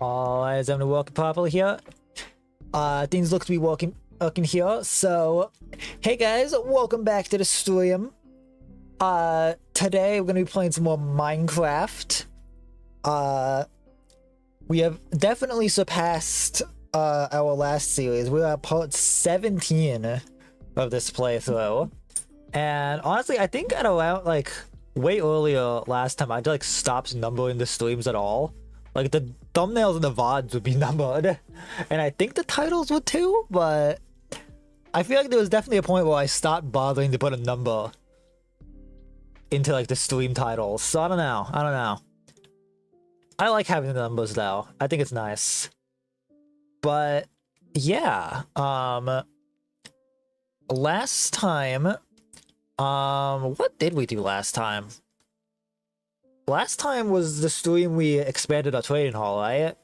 Alright, is everyone working properly here? Things look to be working here. So, hey guys, welcome back to the stream. Today we're gonna be playing some more Minecraft. We have definitely surpassed our last series. We're at part 17 of this playthrough. And honestly, I think at around like way earlier last time, I like stopped numbering the streams at all. Like the thumbnails and the VODs would be numbered, and I think the titles would too, but I feel like there was definitely a point where I stopped bothering to put a number into like the stream titles. So I don't know. I like having the numbers though. I think it's nice. But yeah, last time, what did we do last time? Last time was the stream we expanded our trading hall, right?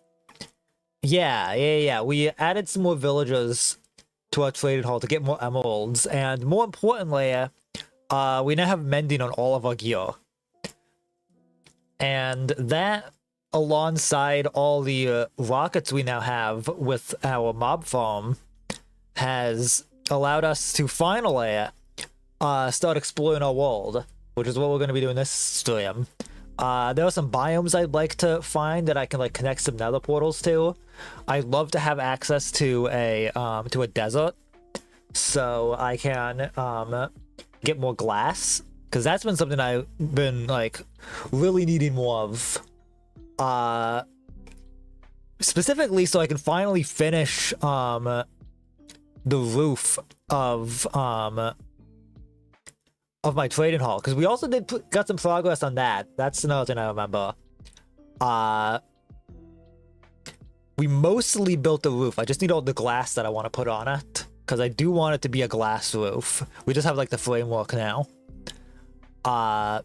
Yeah. We added some more villagers to our trading hall to get more emeralds, and more importantly, we now have mending on all of our gear. And that, alongside all the rockets we now have with our mob farm, has allowed us to finally start exploring our world, which is what we're going to be doing this stream. There are some biomes I'd like to find that I can like connect some nether portals to. I'd love to have access to a desert, so I can get more glass, because that's been something I've been like really needing more of. Specifically so I can finally finish the roof of my trading hall, because we also got some progress on that. That's another thing I remember. We mostly built the roof. I just need all the glass that I want to put on it, because I do want it to be a glass roof. We just have like the framework now. And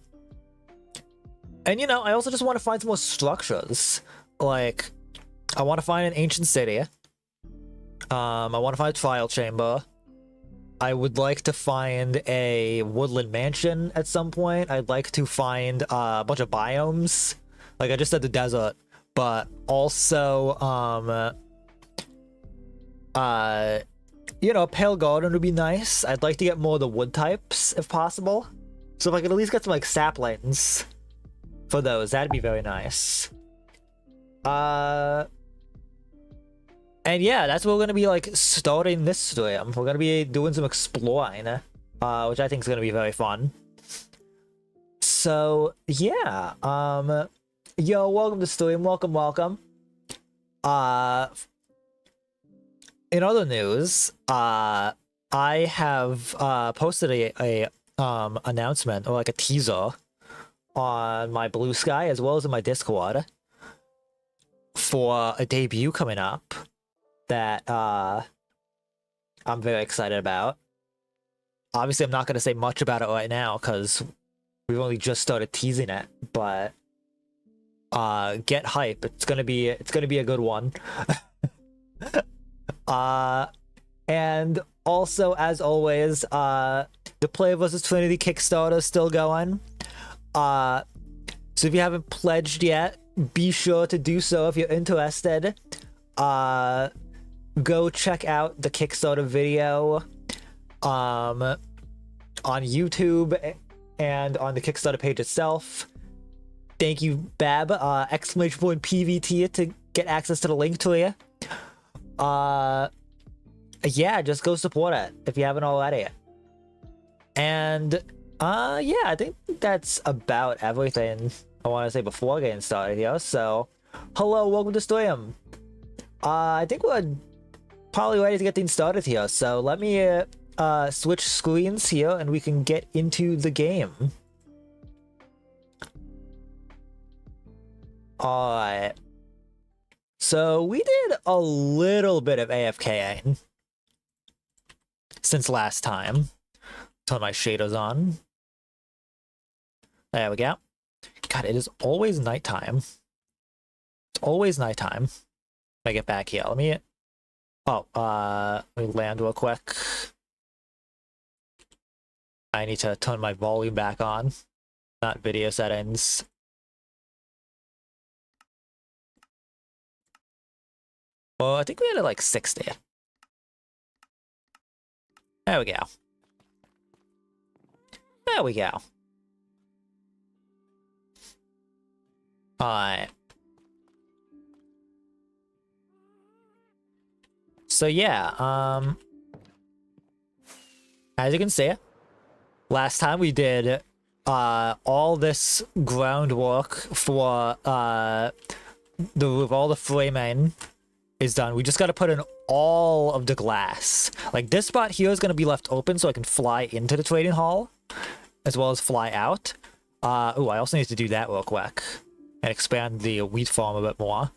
you know, I also just want to find some more structures. Like, I want to find an ancient city. I want to find a trial chamber. I would like to find a woodland mansion at some point. I'd like to find a bunch of biomes. Like I just said, the desert, but also, you know, pale garden would be nice. I'd like to get more of the wood types if possible. So if I could at least get some like saplings for those, that'd be very nice. And yeah, that's what we're gonna be like starting this stream. We're gonna be doing some exploring, which I think is gonna be very fun. So yeah, yo, welcome to stream, welcome. In other news, I have posted a announcement, or like a teaser, on my Blue Sky as well as in my Discord for a debut coming up that I'm very excited about. Obviously, I'm not going to say much about it right now because we've only just started teasing it, but get hype. It's gonna be a good one. And also, as always, the Play vs. Trinity Kickstarter is still going. So if you haven't pledged yet, be sure to do so if you're interested. Go check out the Kickstarter video on YouTube and on the Kickstarter page itself. Thank you, Bab, exclamation point PVT to get access to the link to you. Yeah, just go support it if you haven't already. And yeah, I think that's about everything I want to say before getting started here. So hello, welcome to stream. I think we're probably ready to get things started here, so let me switch screens here and we can get into the game. Alright, so we did a little bit of AFKing since last time. Turn my shaders on. There we go. God, it is always nighttime. It's always nighttime. If I get back here, let me let me land real quick. I need to turn my volume back on, not video settings. Well, I think we had it like 60. There we go. There we go. Alright. So yeah, as you can see, last time we did all this groundwork for the roof, all the framing is done. We just gotta put in all of the glass. Like this spot here is gonna be left open so I can fly into the trading hall as well as fly out. Oh, I also need to do that real quick and expand the wheat farm a bit more.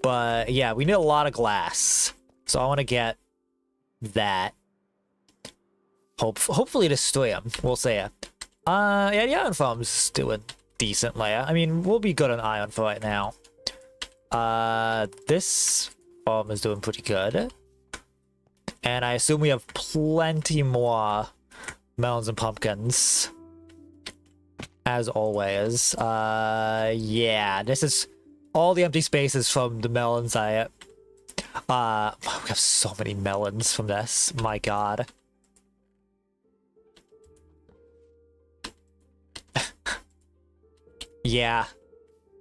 But yeah, we need a lot of glass, so I want to get that. Hopefully to stream, we'll see. Yeah, the iron farm's doing decently. I mean, we'll be good on iron for right now. This farm is doing pretty good, and I assume we have plenty more melons and pumpkins, as always. Yeah, this is all the empty spaces from the melons. We have so many melons from this. My god. Yeah,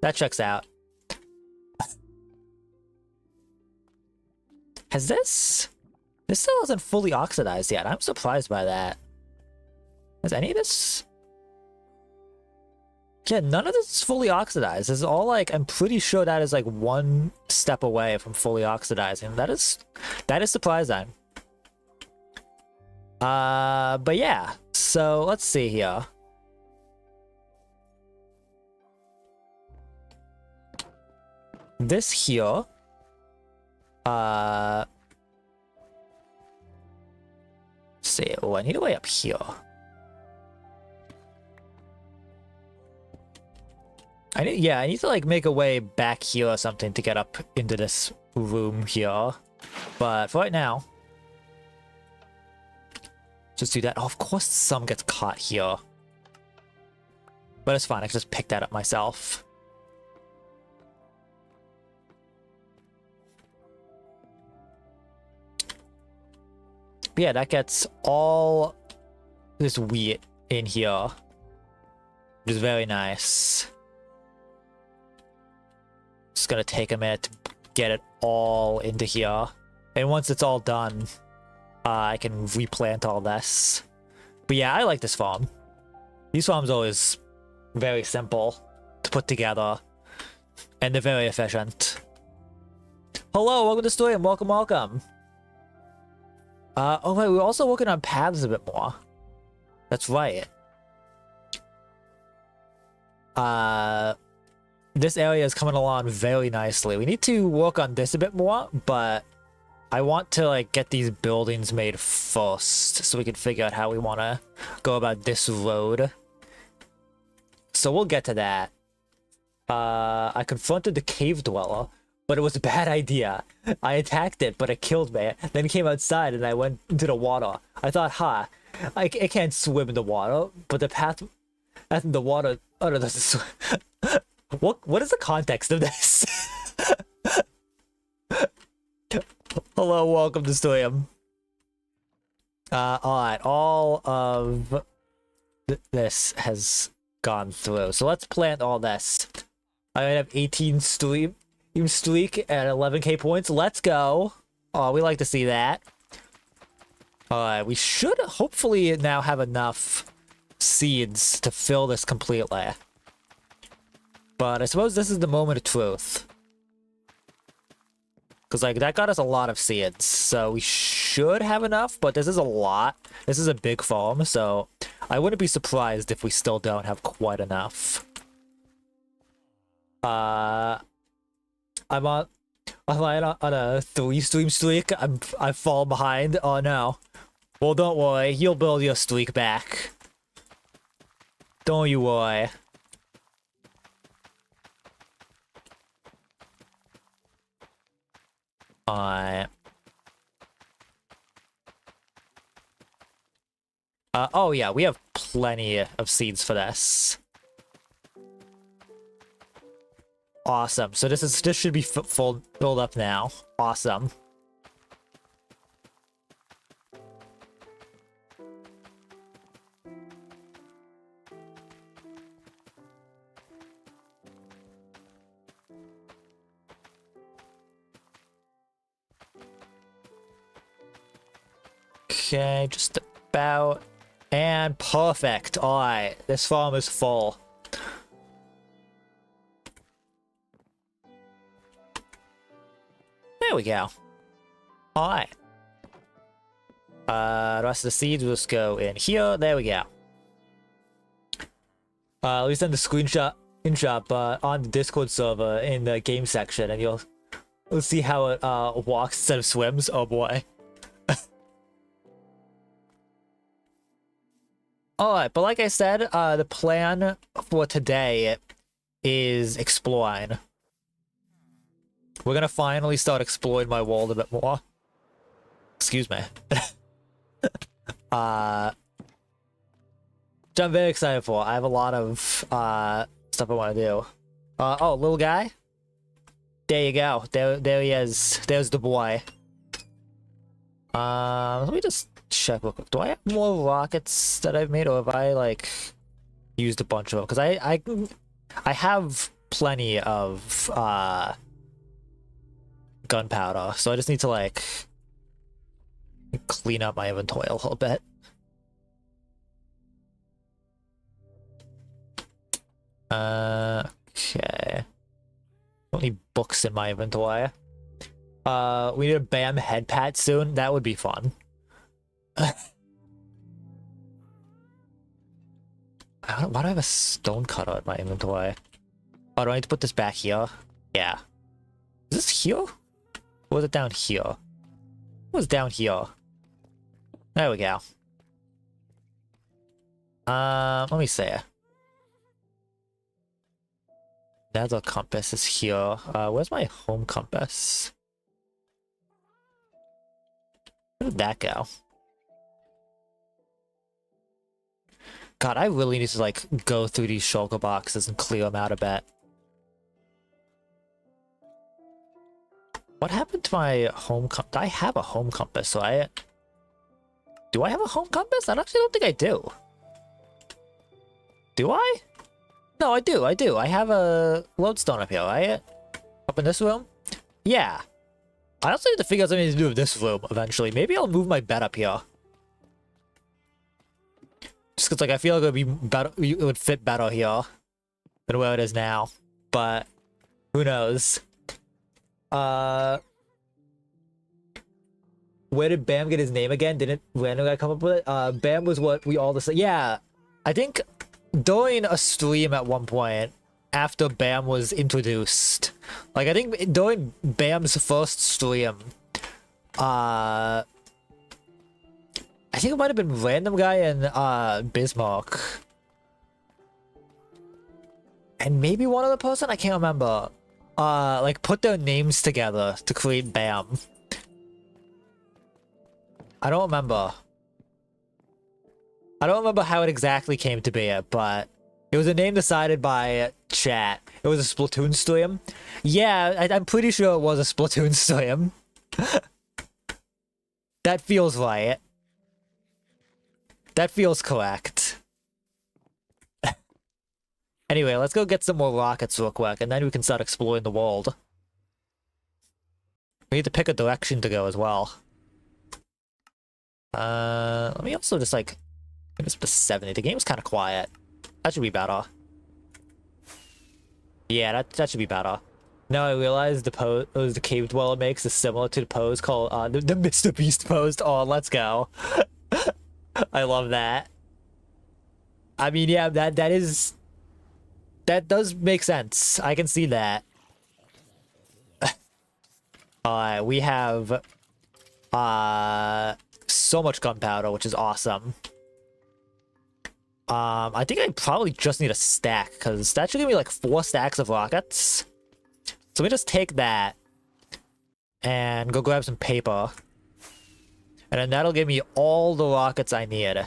that checks out. Has this still hasn't fully oxidized yet. I'm surprised by that. Has any of this? Yeah, none of this is fully oxidized. This is all like, I'm pretty sure that is like one step away from fully oxidizing. That is surprising. But yeah, so let's see here. This here, let's see. Oh, I need a way up here. I need to like make a way back here or something to get up into this room here. But for right now, just do that. Oh, of course some gets caught here. But it's fine, I can just pick that up myself. But yeah, that gets all this wheat in here, which is very nice. It's gonna take a minute to get it all into here, and once it's all done, I can replant all this. But yeah, I like this farm. These farms are always very simple to put together, and they're very efficient. Hello, welcome to the stream. Welcome. Oh wait, we're also working on paths a bit more. That's right. This area is coming along very nicely. We need to work on this a bit more, but I want to like get these buildings made first so we can figure out how we want to go about this road. So we'll get to that. I confronted the cave dweller, but it was a bad idea. I attacked it, but it killed me. Then it came outside and I went into the water. I thought, I can't swim in the water, but the path in the water, oh no, this is What is the context of this? Hello, welcome to stream. Alright, all of this has gone through. So let's plant all this. I have 18 streak at 11k points. Let's go. Oh, we like to see that. Alright, we should hopefully now have enough seeds to fill this completely. But I suppose this is the moment of truth. Because, like, that got us a lot of seeds. So we should have enough, but this is a lot. This is a big farm, so I wouldn't be surprised if we still don't have quite enough. I'm on a 3-stream streak. I've fallen behind. Oh, no. Well, don't worry. You'll build your streak back. Don't you worry. Oh yeah, we have plenty of seeds for this. Awesome. So this should be filled up now. Awesome. Okay, just about. And perfect. Alright, this farm is full. There we go. Alright. The rest of the seeds will just go in here. There we go. At least send the screenshot on the Discord server in the game section, and you'll see how it walks instead of swims. Oh boy. Alright, but like I said, the plan for today is exploring. We're gonna finally start exploring my world a bit more. Excuse me. Which I'm very excited for. I have a lot of stuff I want to do. Oh, little guy? There you go. There he is. There's the boy. Let me just check real quick. Do I have more rockets that I've made, or have I like used a bunch of them? Because I have plenty of gunpowder, so I just need to like clean up my inventory a little bit. Okay. Don't need books in my inventory. We need a BAM head pat soon. That would be fun. Why do I have a stone cutter in my inventory? Oh, do I need to put this back here? Yeah. Is this here? Or was it down here? It was down here. There we go. Let me see. Nether compass is here. Where's my home compass? Where did that go? God, I really need to like go through these shulker boxes and clear them out a bit. What happened to my home compass? I have a home compass, so do I have a home compass? I actually don't think I do. Do I? No, I do. I have a lodestone up here, right? Up in this room? Yeah. I also need to figure out something to do with this room eventually. Maybe I'll move my bed up here. Just because, like, I feel like it would be better, it would fit better here than where it is now. But who knows? Where did Bam get his name again? Didn't random guy come up with it? Bam was what we all decided. Yeah, I think during a stream at one point after Bam was introduced, like I think during Bam's first stream, I think it might have been random guy and Bismarck, and maybe one other person, I can't remember, like put their names together to create Bam. I don't remember how it exactly came to be, but it was a name decided by chat. It was a Splatoon stream. Yeah, I'm pretty sure it was a Splatoon stream. That feels right. That feels correct. Anyway, let's go get some more rockets real quick, and then we can start exploring the world. We need to pick a direction to go as well. Let me also just like... It's the 70. The game's kind of quiet. That should be better. Yeah, that should be better. Now I realize the pose the cave dweller makes is similar to the pose called the Mr. Beast pose. Oh, let's go. I love that. I mean, yeah, that does make sense. I can see that. Alright, we have so much gunpowder, which is awesome. I think I probably just need a stack, because that should give me like 4 stacks of rockets. So we just take that and go grab some paper. And then that'll give me all the rockets I need.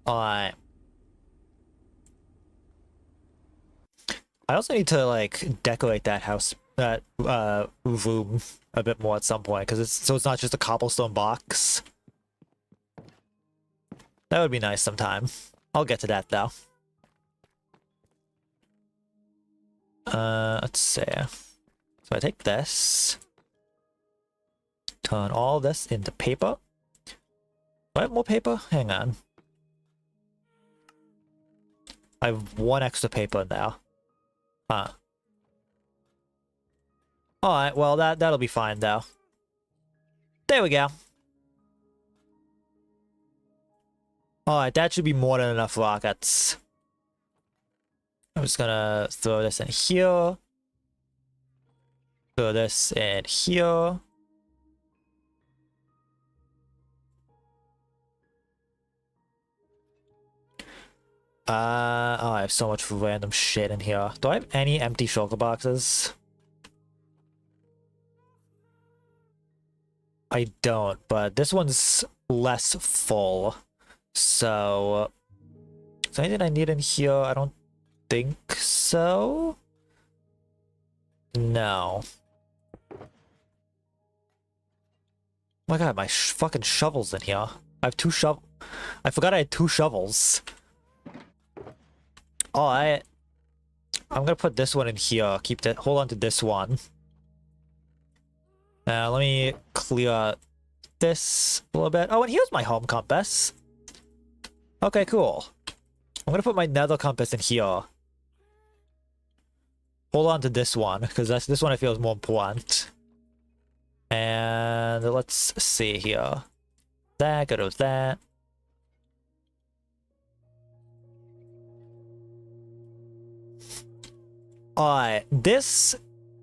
Alright. I also need to like decorate that house, that room a bit more at some point, because it's not just a cobblestone box. That would be nice sometime. I'll get to that though. Let's see. So I take this, turn all this into paper. Do I have more paper? Hang on. I have one extra paper now. Huh. Alright, well that'll be fine though. There we go. Alright, that should be more than enough rockets. I'm just gonna throw this in here. Throw this in here. Oh, I have so much random shit in here. Do I have any empty shulker boxes? I don't, but this one's less full. So, is there anything I need in here? I don't think so. No. Oh my god, my fucking shovels in here. I have two I forgot I had 2 shovels. Alright. I'm gonna put this one in here. Keep that. Hold on to this one. Let me clear this a little bit. Oh, and here's my home compass. Okay, cool. I'm gonna put my nether compass in here. Hold on to this one, because this one I feel is more important. And let's see here. That, go to that. Alright, this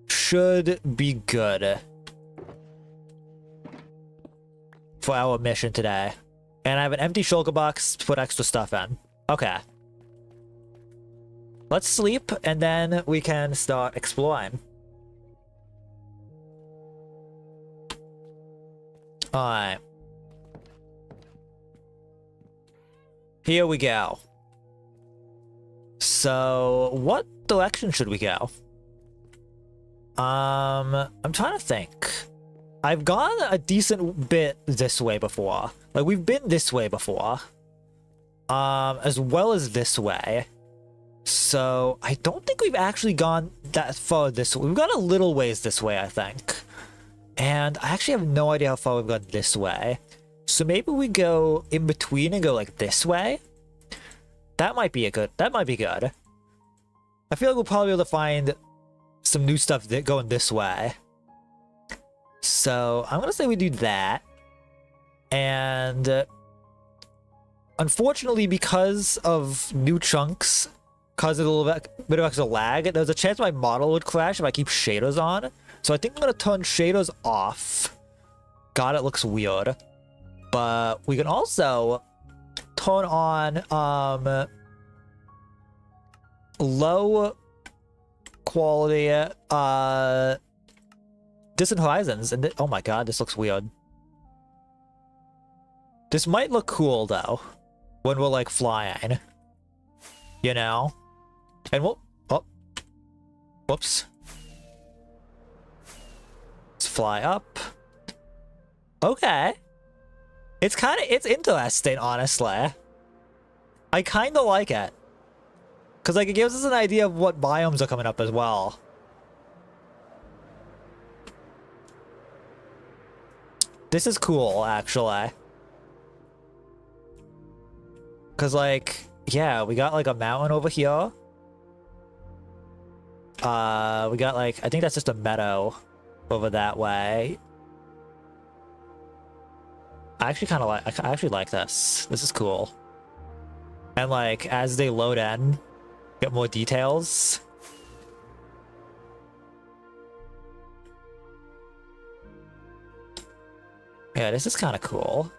should be good for our mission today. And I have an empty shulker box to put extra stuff in. Okay. Let's sleep, and then we can start exploring. Alright. Here we go. So, what direction should we go? I'm trying to think. I've gone a decent bit this way before. Like, we've been this way before. As well as this way. So, I don't think we've actually gone that far this way. We've gone a little ways this way, I think. And I actually have no idea how far we've gone this way. So maybe we go in between and go like this way? That might be good. I feel like we'll probably be able to find some new stuff going this way. So I'm gonna say we do that. And unfortunately, because of new chunks, causing a little bit of extra lag, there's a chance my model would crash if I keep shaders on. So I think I'm gonna turn shaders off. God, it looks weird. But we can also turn on low quality distant horizons, and oh my god, this looks weird. This might look cool though when we're like flying, you know. And we'll whoops, let's fly up. Okay, it's interesting, honestly. I kind of like it. Because, like, it gives us an idea of what biomes are coming up as well. This is cool, actually. Because, like, yeah, we got, like, a mountain over here. We got, like, I think that's just a meadow over that way. I actually like this. This is cool. And, like, as they load in, get more details. Yeah, this is kind of cool.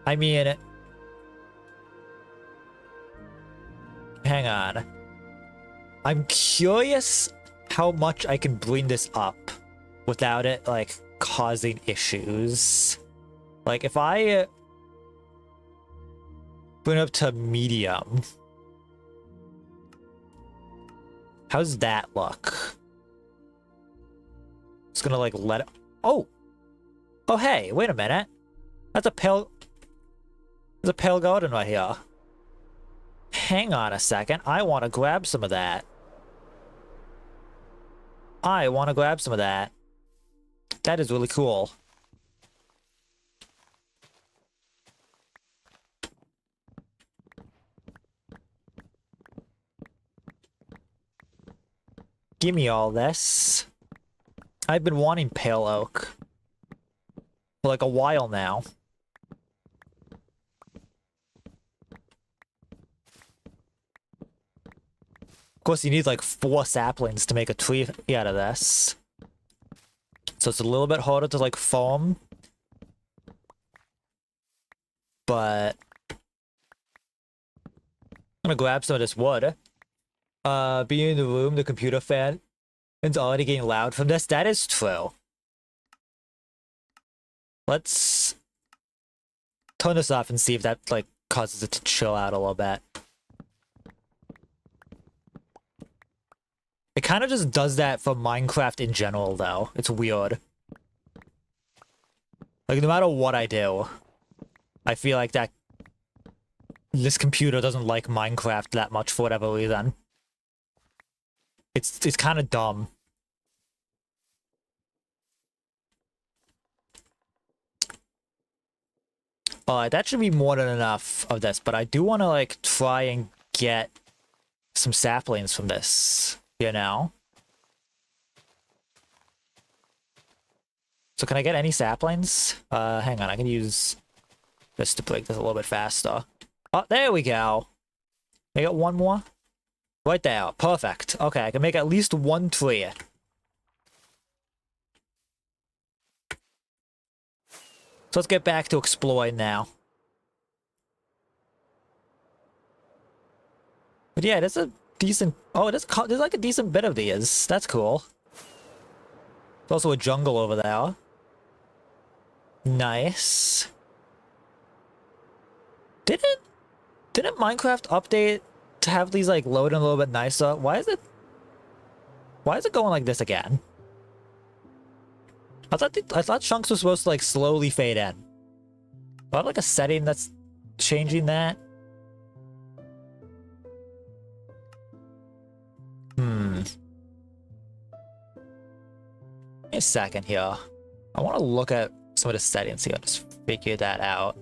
I mean, hang on. I'm curious how much I can bring this up without it, like, causing issues. Like, if I Bring it up to medium. How's that look? Just gonna like let it. Oh! Oh hey, wait a minute. That's a pale. There's a pale garden right here. Hang on a second. I want to grab some of that. I want to grab some of that. That is really cool. Give me all this. I've been wanting pale oak for like a while now. Of course, you need like 4 saplings to make a tree out of this. So it's a little bit harder to like farm. But I'm gonna grab some of this wood. Being in the room, the computer fan is already getting loud from this. That is true. Let's turn this off and see if that like causes it to chill out a little bit. It kind of just does that for Minecraft in general, though. It's weird. Like, no matter what I do, I feel like that this computer doesn't like Minecraft that much for whatever reason. It's kind of dumb. That should be more than enough of this, but I do want to like try and get some saplings from this, you know? So can I get any saplings? Hang on, I can use this to break this a little bit faster. Oh, there we go. I got one more. Right there. Perfect. Okay, I can make at least 1 tree. So let's get back to exploring now. But yeah, there's a decent... Oh, there's like a decent bit of these. That's cool. There's also a jungle over there. Nice. Didn't Minecraft update to have these like load in a little bit nicer? Why is it going like this again? I thought chunks were supposed to like slowly fade in. Do I have like a setting that's changing that? Give me a second here. I want to look at some of the settings here. Just figure that out.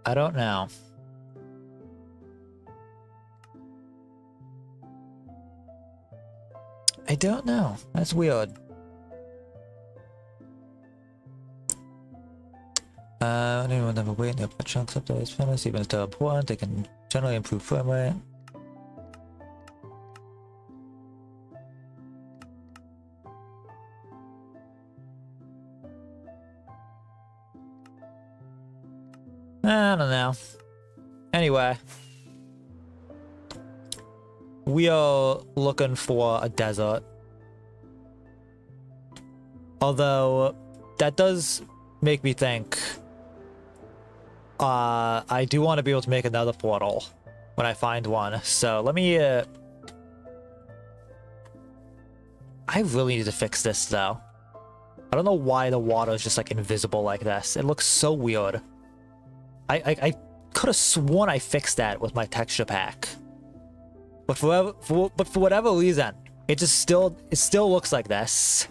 I don't know. I don't know. That's weird. Anyone never wait to put chunks up those finished, even if they're important, they can generally improve frame rate. I don't know. Anyway. We are looking for a desert. Although, that does make me think... I do want to be able to make another portal when I find one. So, let me... I really need to fix this, though. I don't know why the water is just, like, invisible like this. It looks so weird. I could have sworn I fixed that with my texture pack. But for whatever reason, it still looks like this.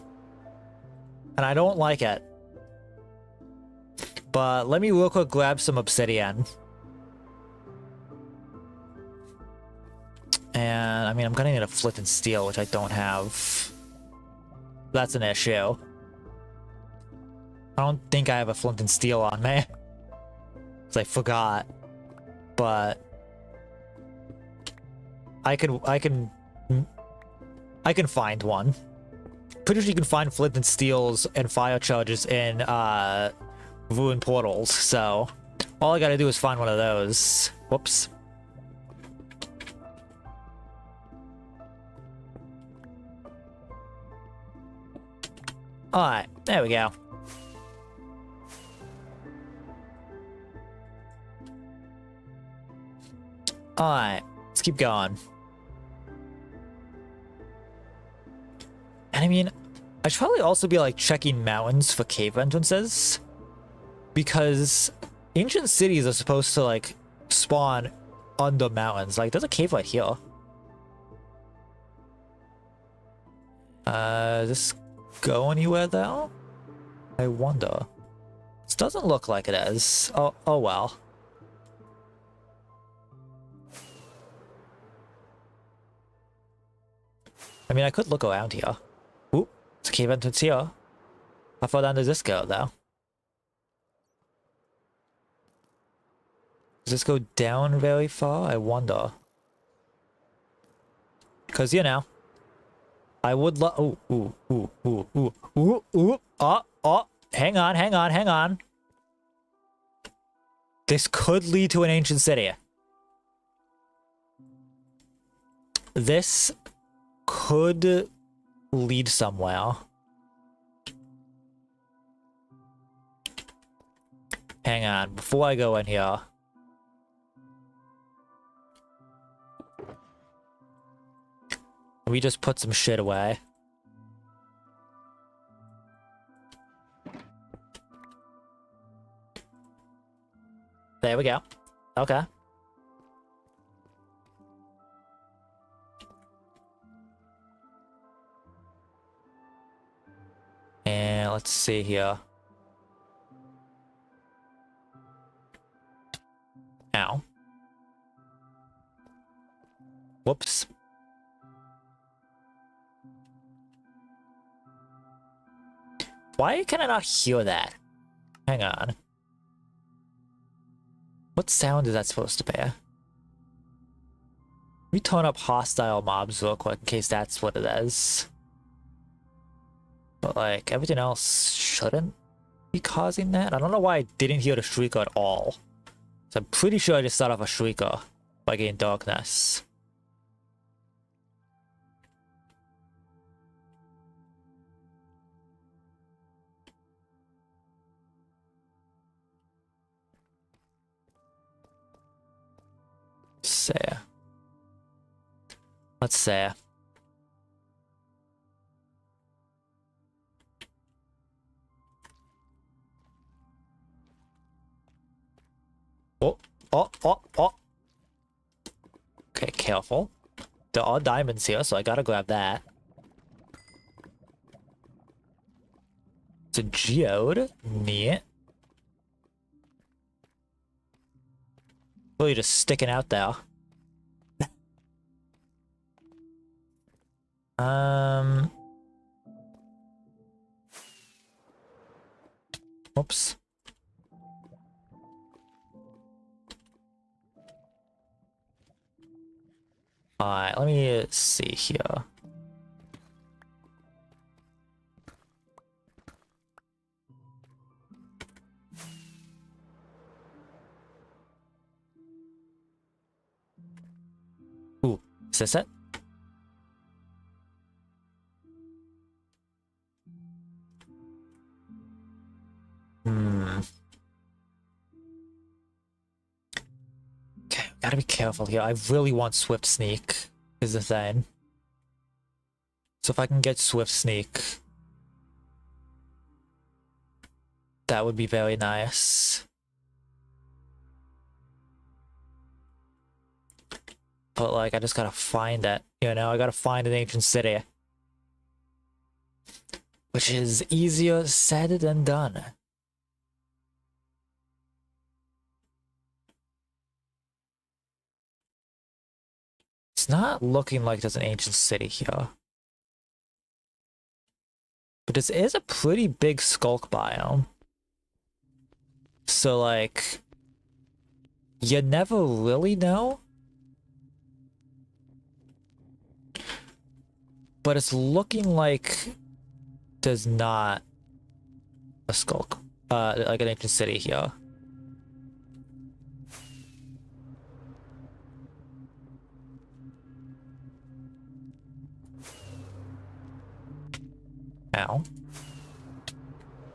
And I don't like it. But let me real quick grab some obsidian. And I mean, I'm gonna need a flint and steel, which I don't have. That's an issue. I don't think I have a flint and steel on me. Because I forgot. But I can find one. Pretty sure you can find flint and steels and fire charges in ruined portals, so all I gotta do is find one of those. Whoops. Alright, there we go. Alright, let's keep going. And I mean, I should probably also be like checking mountains for cave entrances, because ancient cities are supposed to like spawn under mountains. Like there's a cave right here. Does this go anywhere though? I wonder. This doesn't look like it is. Oh well. I mean, I could look around here. Ooh, it's a cave entrance here. How far down does this go, though? Does this go down very far? I wonder. Because, you know, I would love... Oh, hang on. This could lead to an ancient city. This could lead somewhere. Hang on, before I go in here. We just put some shit away. There we go. Okay. And let's see here. Ow. Whoops. Why can I not hear that? Hang on. What sound is that supposed to be? Let me turn up hostile mobs real quick in case that's what it is. But like, everything else shouldn't be causing that. I don't know why I didn't hear the shrieker at all. So I'm pretty sure I just set off a shrieker by getting darkness. Let's say. Oh. Okay, careful. There are diamonds here, so I gotta grab that. It's a geode. Neat. Really just sticking out there. Oops. Alright, let me see here. Ooh, is this it? Okay, gotta be careful here. I really want Swift Sneak, is the thing. So if I can get Swift Sneak, that would be very nice. But like, I just gotta find it, you know? I gotta find an ancient city. Which is easier said than done. It's not looking like there's an ancient city here. But this is a pretty big skulk biome. So like, you never really know. But it's looking like There's not a skulk. Like an ancient city here. Ow.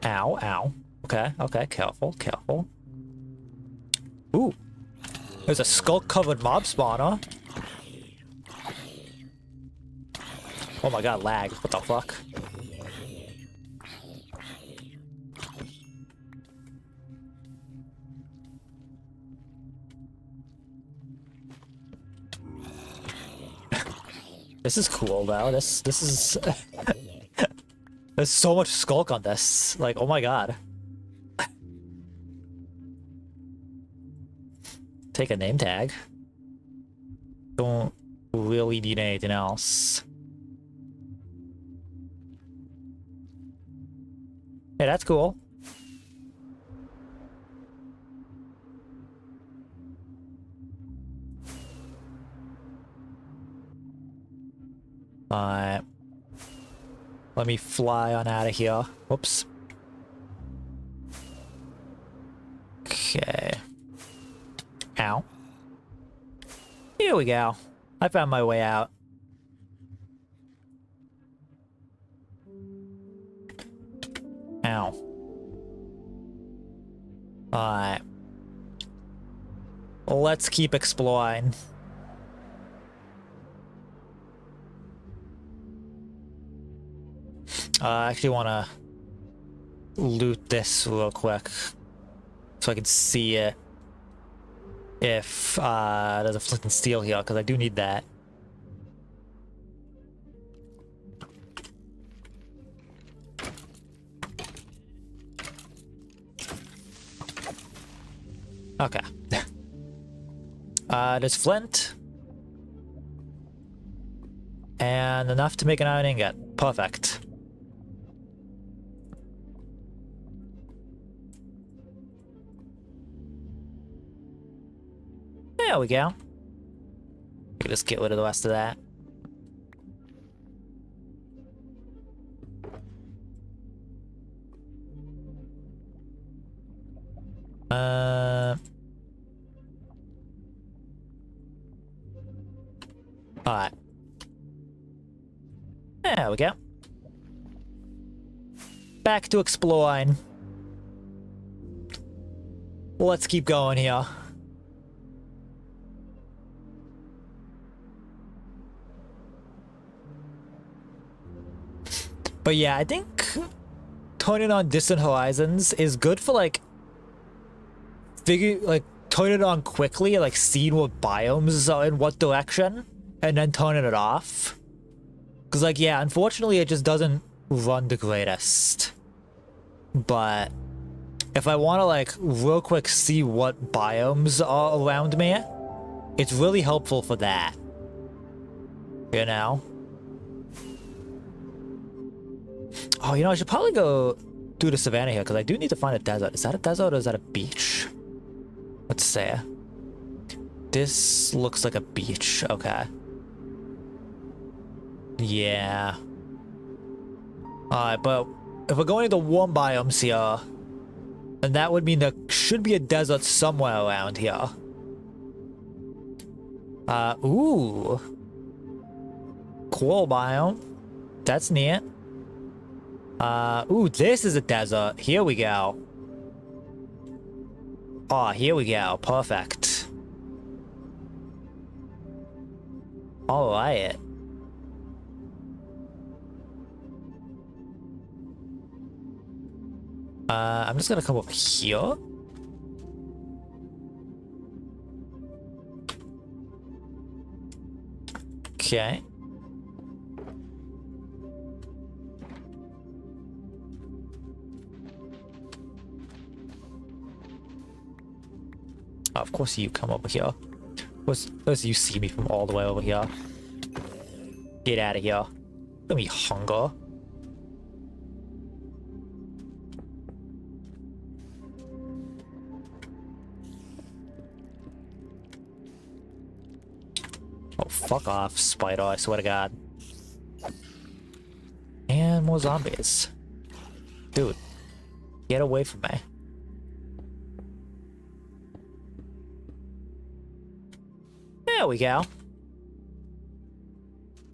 Ow, ow. Okay, okay, careful, careful. Ooh. There's a skull-covered mob spawner. Oh my god, lag. What the fuck? This is cool though. This is there's so much skulk on this. Like, oh my god. Take a name tag. Don't really need anything else. Hey, that's cool. Let me fly on out of here. Whoops. Okay. Ow. Here we go. I found my way out. Ow. Alright. Let's keep exploring. I actually want to loot this real quick so I can see it if there's a flint and steel here, because I do need that. Okay. There's flint. And enough to make an iron ingot. Perfect. There we go. We can just get rid of the rest of that. Alright. There we go. Back to exploring. Let's keep going here. But yeah, I think turning on Distant Horizons is good for like turn it on quickly, like seeing what biomes are in what direction, and then turning it off. Cause like, yeah, unfortunately it just doesn't run the greatest. But if I want to like real quick see what biomes are around me, it's really helpful for that. You know? Oh, you know, I should probably go through the savannah here, because I do need to find a desert. Is that a desert or is that a beach? Let's see. This looks like a beach. Okay. Yeah. Alright, but if we're going to the warm biomes here, then that would mean there should be a desert somewhere around here. Ooh. Coral biome. That's neat. Ooh, this is a desert. Here we go. Oh, here we go. Perfect. Alright. I'm just gonna come up here. Okay. Oh, of course you come over here. Of course you see me from all the way over here. Get out of here. Let me hunger. Oh, fuck off, spider, I swear to God. And and more zombies. Dude, get away from me. There we go.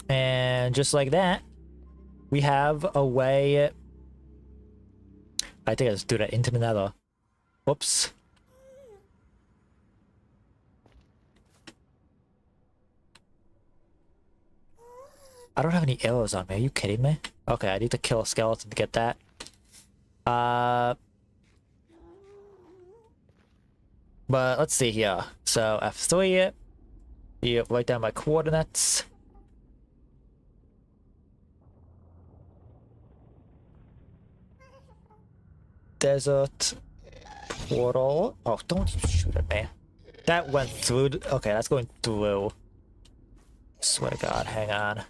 And just like that, we have a way... I think I just do that into the nether. Whoops. I don't have any arrows on me. Are you kidding me? Okay, I need to kill a skeleton to get that. But let's see here. So F3, you write down my coordinates. Desert portal. Oh, don't shoot at me. That went through. Okay, that's going through. Swear to God, hang on.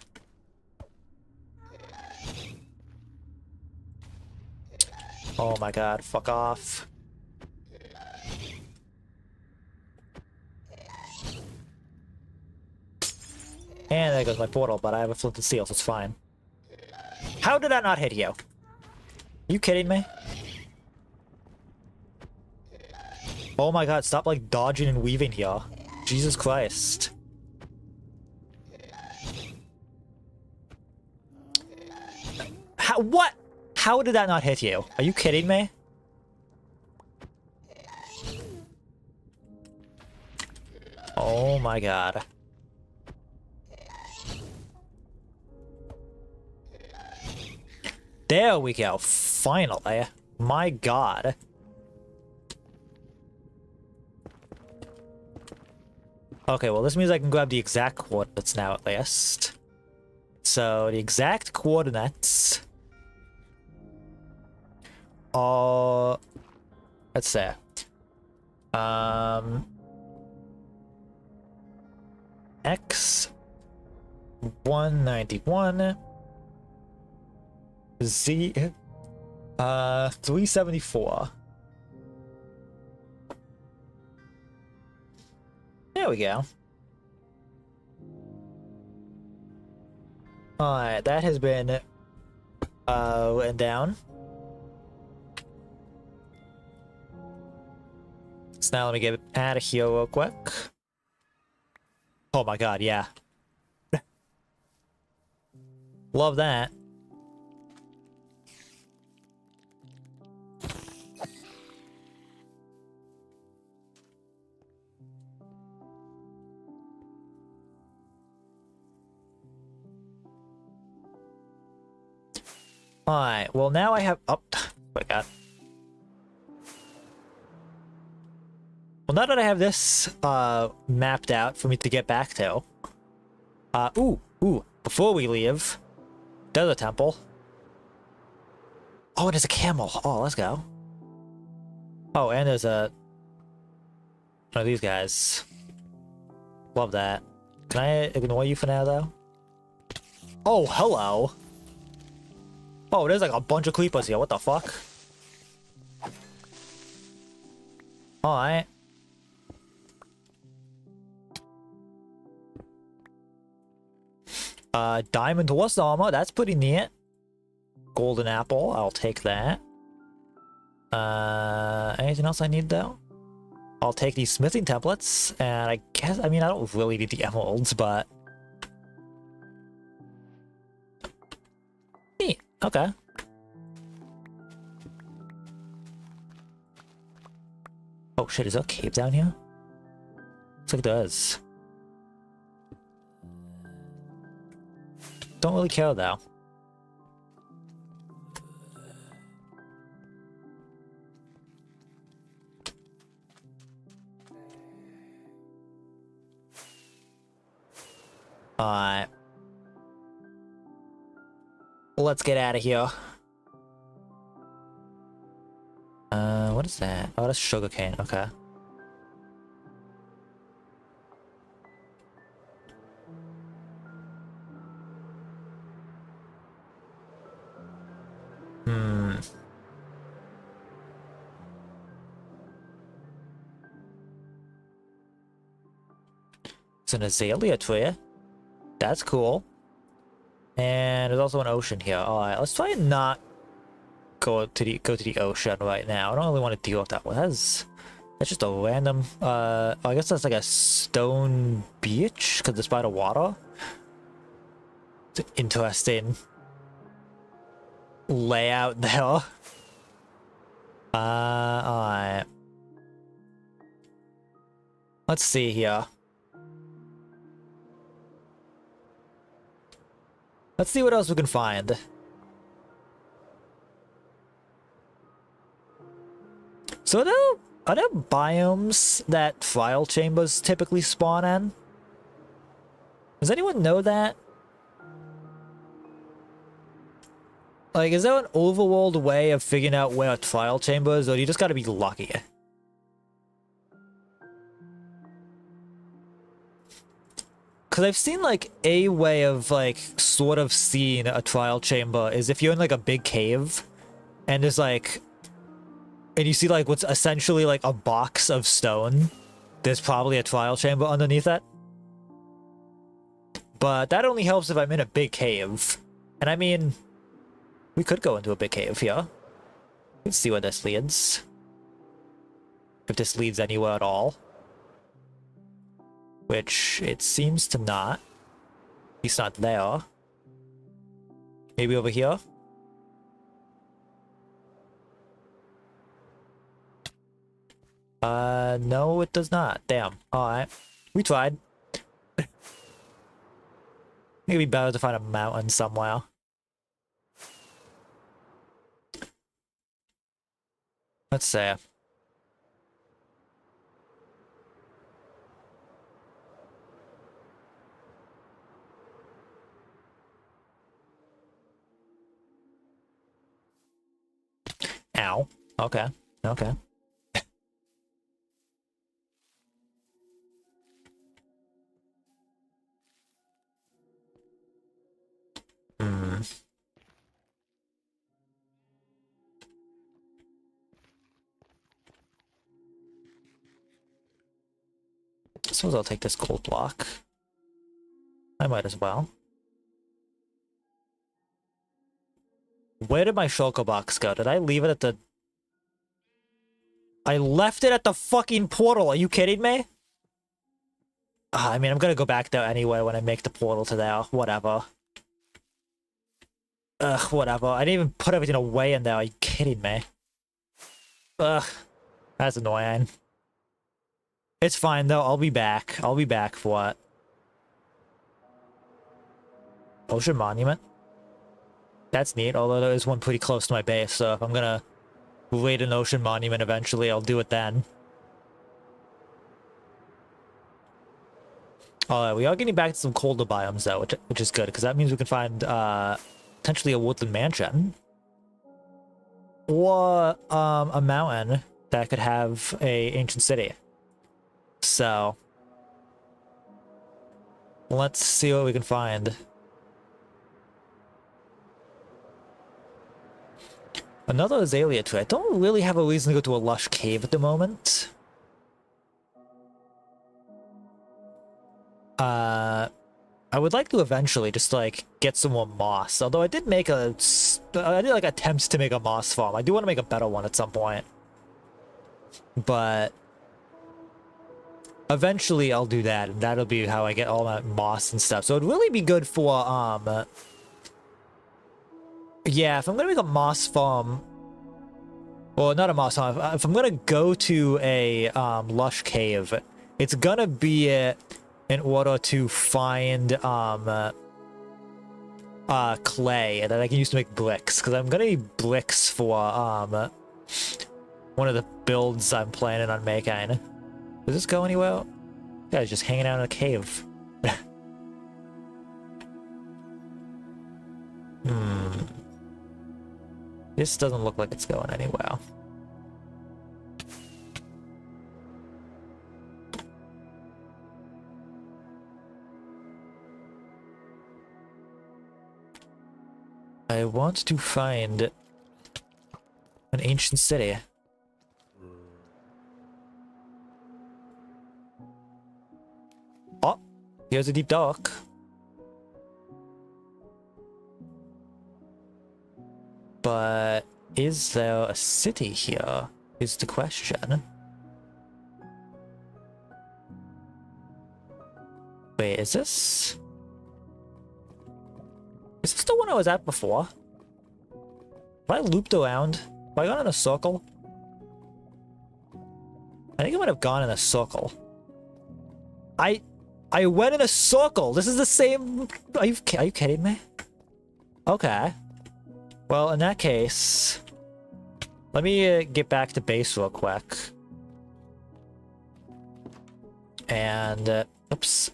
Oh my God, fuck off. And there goes my portal, but I have a flint and steel, so it's fine. How did that not hit you? Are you kidding me? Oh my God, stop like dodging and weaving here. Jesus Christ. What? How did that not hit you? Are you kidding me? Oh my God. There we go. Finally. My God. Okay, well this means I can grab the exact coordinates now at least. So the exact coordinates are... let's see. X 191 Z 374. There we go. Alright, that has been written down. So now let me get out of here real quick. Oh my God, yeah. Love that. Alright, well now I have... oh, my God. Well, now that I have this mapped out for me to get back to... ooh, before we leave, there's a temple. Oh, and there's a camel. Oh, let's go. Oh, and there's a... one of these guys. Love that. Can I ignore you for now, though? Oh, hello. Oh, there's like a bunch of creepers here. What the fuck? Alright. Diamond horse armor. That's pretty neat. Golden apple. I'll take that. Anything else I need, though? I'll take these smithing templates. And I guess, I mean, I don't really need the emeralds, but... neat. Okay. Oh shit, is there a cave down here? Looks like there is. Don't really care though. Alright. Let's get out of here. What is that? Oh, that's sugarcane. Okay. It's an azalea tree. That's cool. And there's also an ocean here. Alright, let's try and not go to the ocean right now. I don't really want to deal with that one. That's just a random I guess that's like a stone beach because it's by the water. It's an interesting layout there. Alright. Let's see here. Let's see what else we can find. So are there biomes that file chambers typically spawn in? Does anyone know that? Like, is there an overworld way of figuring out where a trial chamber is, or you just gotta be lucky? Because I've seen, like, a way of, like, sort of seeing a trial chamber is if you're in, like, a big cave, and there's, like... And you see, like, what's essentially, like, a box of stone. There's probably a trial chamber underneath that. But that only helps if I'm in a big cave. And I mean... We could go into a big cave here. Let's see where this leads. If this leads anywhere at all. Which it seems to not. At least not there. Maybe over here? No it does not. Damn. Alright. We tried. Maybe better to find a mountain somewhere. Let's see. Ow. Okay. Okay. Hmm. I suppose I'll take this gold block. I might as well. Where did my shulker box go? Did I leave it at the... I left it at the fucking portal. Are you kidding me? I mean, I'm gonna go back there anyway when I make the portal to there. Whatever. Ugh, whatever. I didn't even put everything away in there. Are you kidding me? Ugh. That's annoying. It's fine, though. I'll be back. I'll be back for it. Ocean Monument? That's neat, although there is one pretty close to my base, so if I'm gonna raid an Ocean Monument eventually, I'll do it then. Alright, we are getting back to some colder biomes, though, which is good, because that means we can find, potentially a woodland mansion. Or, a mountain that could have a ancient city. So... let's see what we can find. Another azalea tree. I don't really have a reason to go to a lush cave at the moment. I would like to eventually just, like, get some more moss. Although I did make a... I did, like, attempts to make a moss farm. I do want to make a better one at some point. But... eventually I'll do that, and that'll be how I get all that moss and stuff. So it'd really be good for, yeah, if I'm gonna make a moss farm... Well, not a moss farm. If I'm gonna go to a, lush cave, it's gonna be in order to find, clay that I can use to make bricks. Because I'm gonna need bricks for, one of the builds I'm planning on making. Does this go anywhere? Guy's just hanging out in a cave. This doesn't look like it's going anywhere. I want to find an ancient city. Oh, here's a deep dock. But is there a city here? Is the question. Wait, is this? Is this the one I was at before? Have I looped around? Have I gone in a circle? I think I might have gone in a circle. I went in a circle! This is the same... Are you kidding me? Okay. Well, in that case... Let me get back to base real quick. And... oops.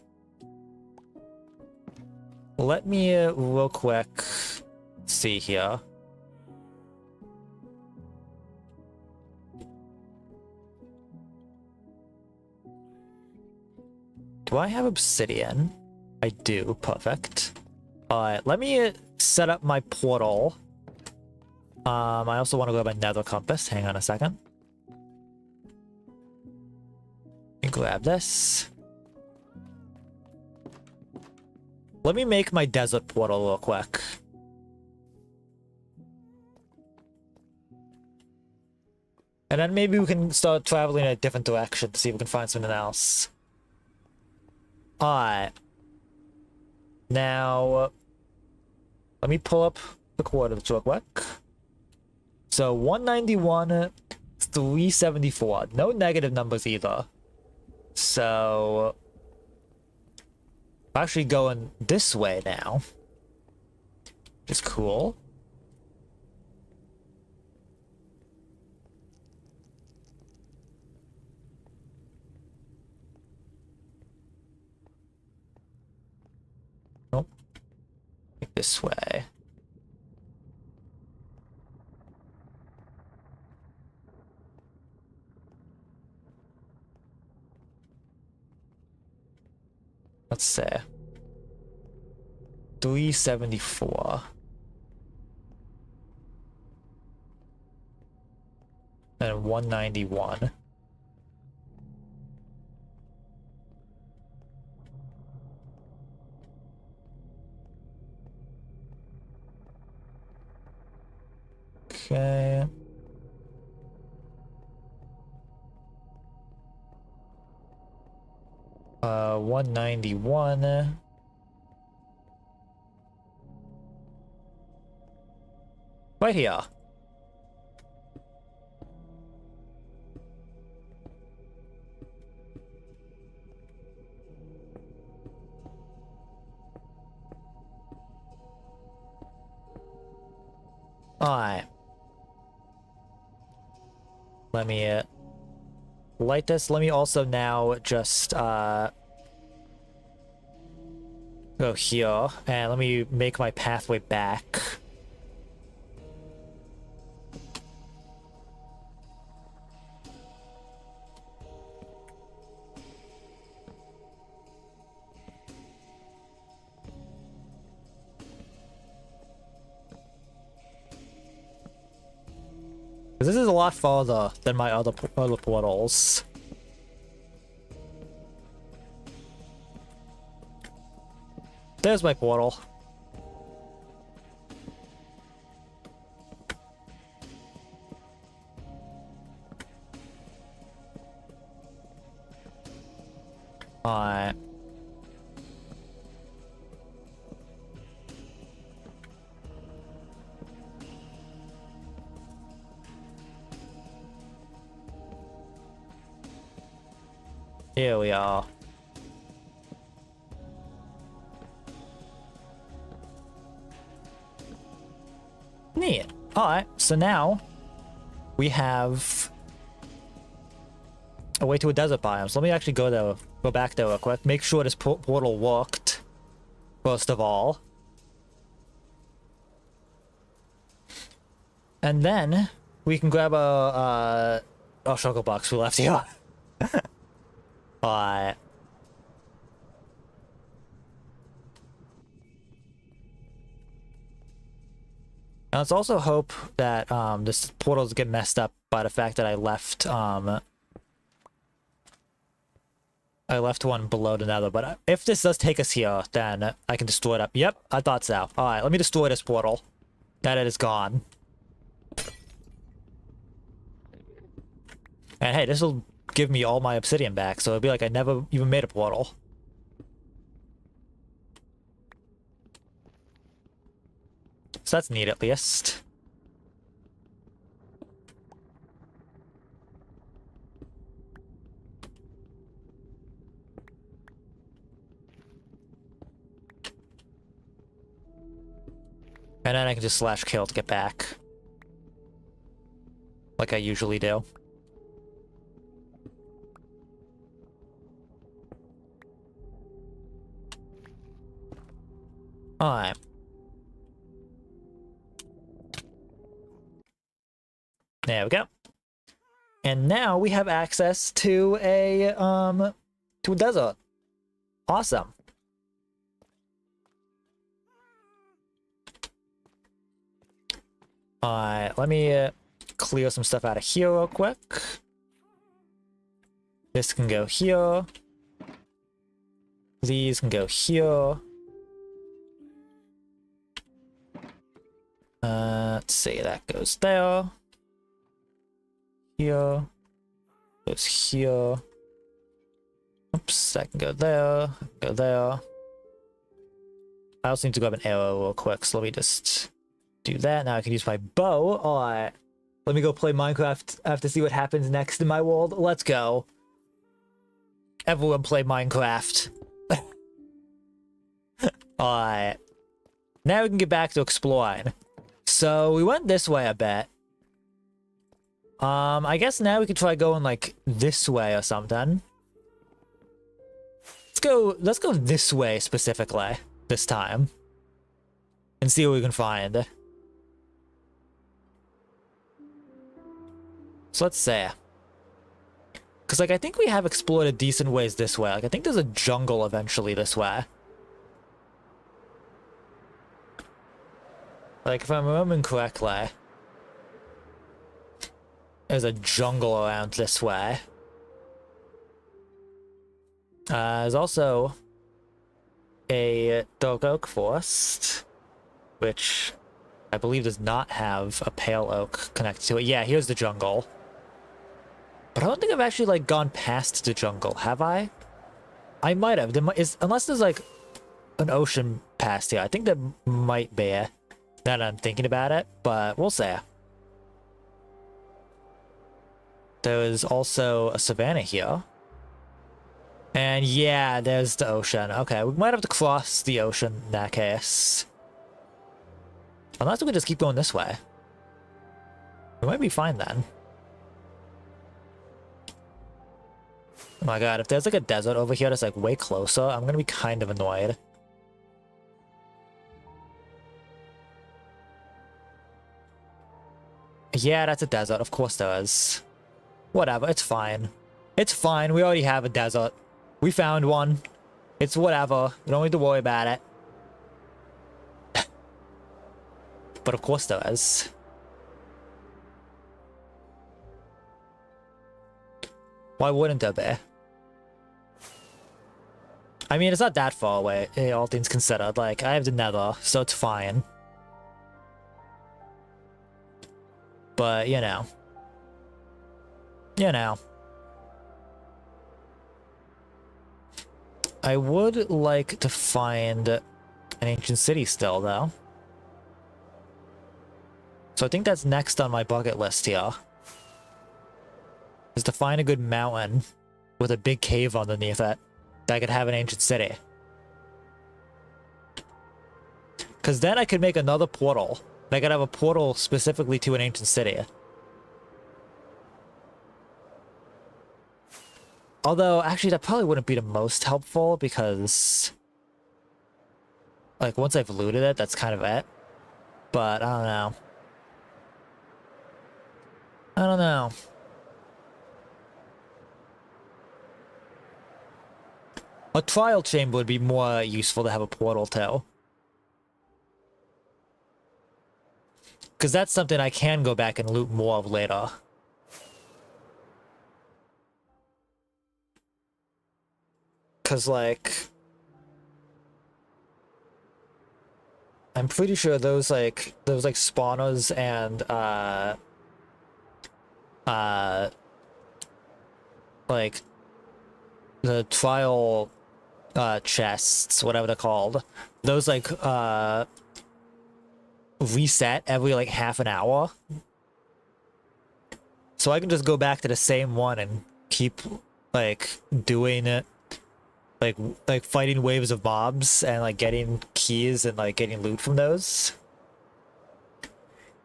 Let me real quick see here. Do I have obsidian? I do. Perfect. Alright, let me set up my portal. I also want to grab my nether compass. Hang on a second. And grab this. Let me make my desert portal real quick. And then maybe we can start traveling in a different direction to see if we can find something else. Alright. Now, let me pull up the coordinates real quick. So 191, 374. No negative numbers either. So I'm actually going this way now. Which is cool. Nope. This way. Let's see. 374. And 191. Okay. 191. Right here. Alright. Let me light this. Let me also now just go here and let me make my pathway back. This is a lot farther than my other portals. There's my portal. Alright. Here we are. Neat. Alright, so now we have a way to a desert biome. So let me actually go back there real quick. Make sure this portal worked, first of all. And then we can grab a shulker box we left here. Alright. Now let's also hope that this portal doesn't get messed up by the fact that I left one below the nether, but if this does take us here, then I can destroy it up. Yep, I thought so. Alright, let me destroy this portal. That it is gone. And hey, this will give me all my obsidian back, so it'll be like I never even made a portal. So that's neat, at least. And then I can just slash kill to get back. Like I usually do. Alright. There we go. And now we have access to a desert. Awesome. Alright, let me clear some stuff out of here real quick. This can go here. These can go here. Let's see, that goes there. Here. Goes here. Oops, that can go there. Go there. I also need to grab an arrow real quick, so let me just do that. Now I can use my bow. Alright. Let me go play Minecraft. I have to see what happens next in my world. Let's go. Everyone play Minecraft. Alright. Now we can get back to exploring. So we went this way, I bet. I guess now we could try going like this way or something. Let's go this way specifically this time. And see what we can find. So let's say. Because like I think we have explored a decent ways this way. Like I think there's a jungle eventually this way. Like, if I'm remembering correctly, there's a jungle around this way. There's also a dark oak forest, which I believe does not have a pale oak connected to it. Yeah, here's the jungle. But I don't think I've actually, like, gone past the jungle, have I? I might have. Unless there's, like, an ocean past here. I think there might be. Now that I'm thinking about it, but we'll see. There is also a savanna here. And yeah, there's the ocean. Okay, we might have to cross the ocean in that case. Unless we can just keep going this way. We might be fine then. Oh my god, if there's like a desert over here that's like way closer, I'm gonna be kind of annoyed. Yeah, that's a desert. Of course there is. Whatever, it's fine. It's fine, we already have a desert. We found one. It's whatever. We don't need to worry about it. But of course there is. Why wouldn't there be? I mean, it's not that far away, all things considered. Like, I have the nether, so it's fine. But, you know. You know. I would like to find an ancient city still, though. So I think that's next on my bucket list here. Is to find a good mountain with a big cave underneath it that could have an ancient city. Because then I could make another portal. I could have a portal specifically to an ancient city. Although, actually, that probably wouldn't be the most helpful because... like, once I've looted it, that's kind of it. But, I don't know. I don't know. A trial chamber would be more useful to have a portal to. Because that's something I can go back and loot more of later. Because, like... I'm pretty sure those spawners and, like the trial chests, whatever they're called, those like reset every like half an hour. So I can just go back to the same one and keep like doing it, like fighting waves of mobs and like getting keys and like getting loot from those.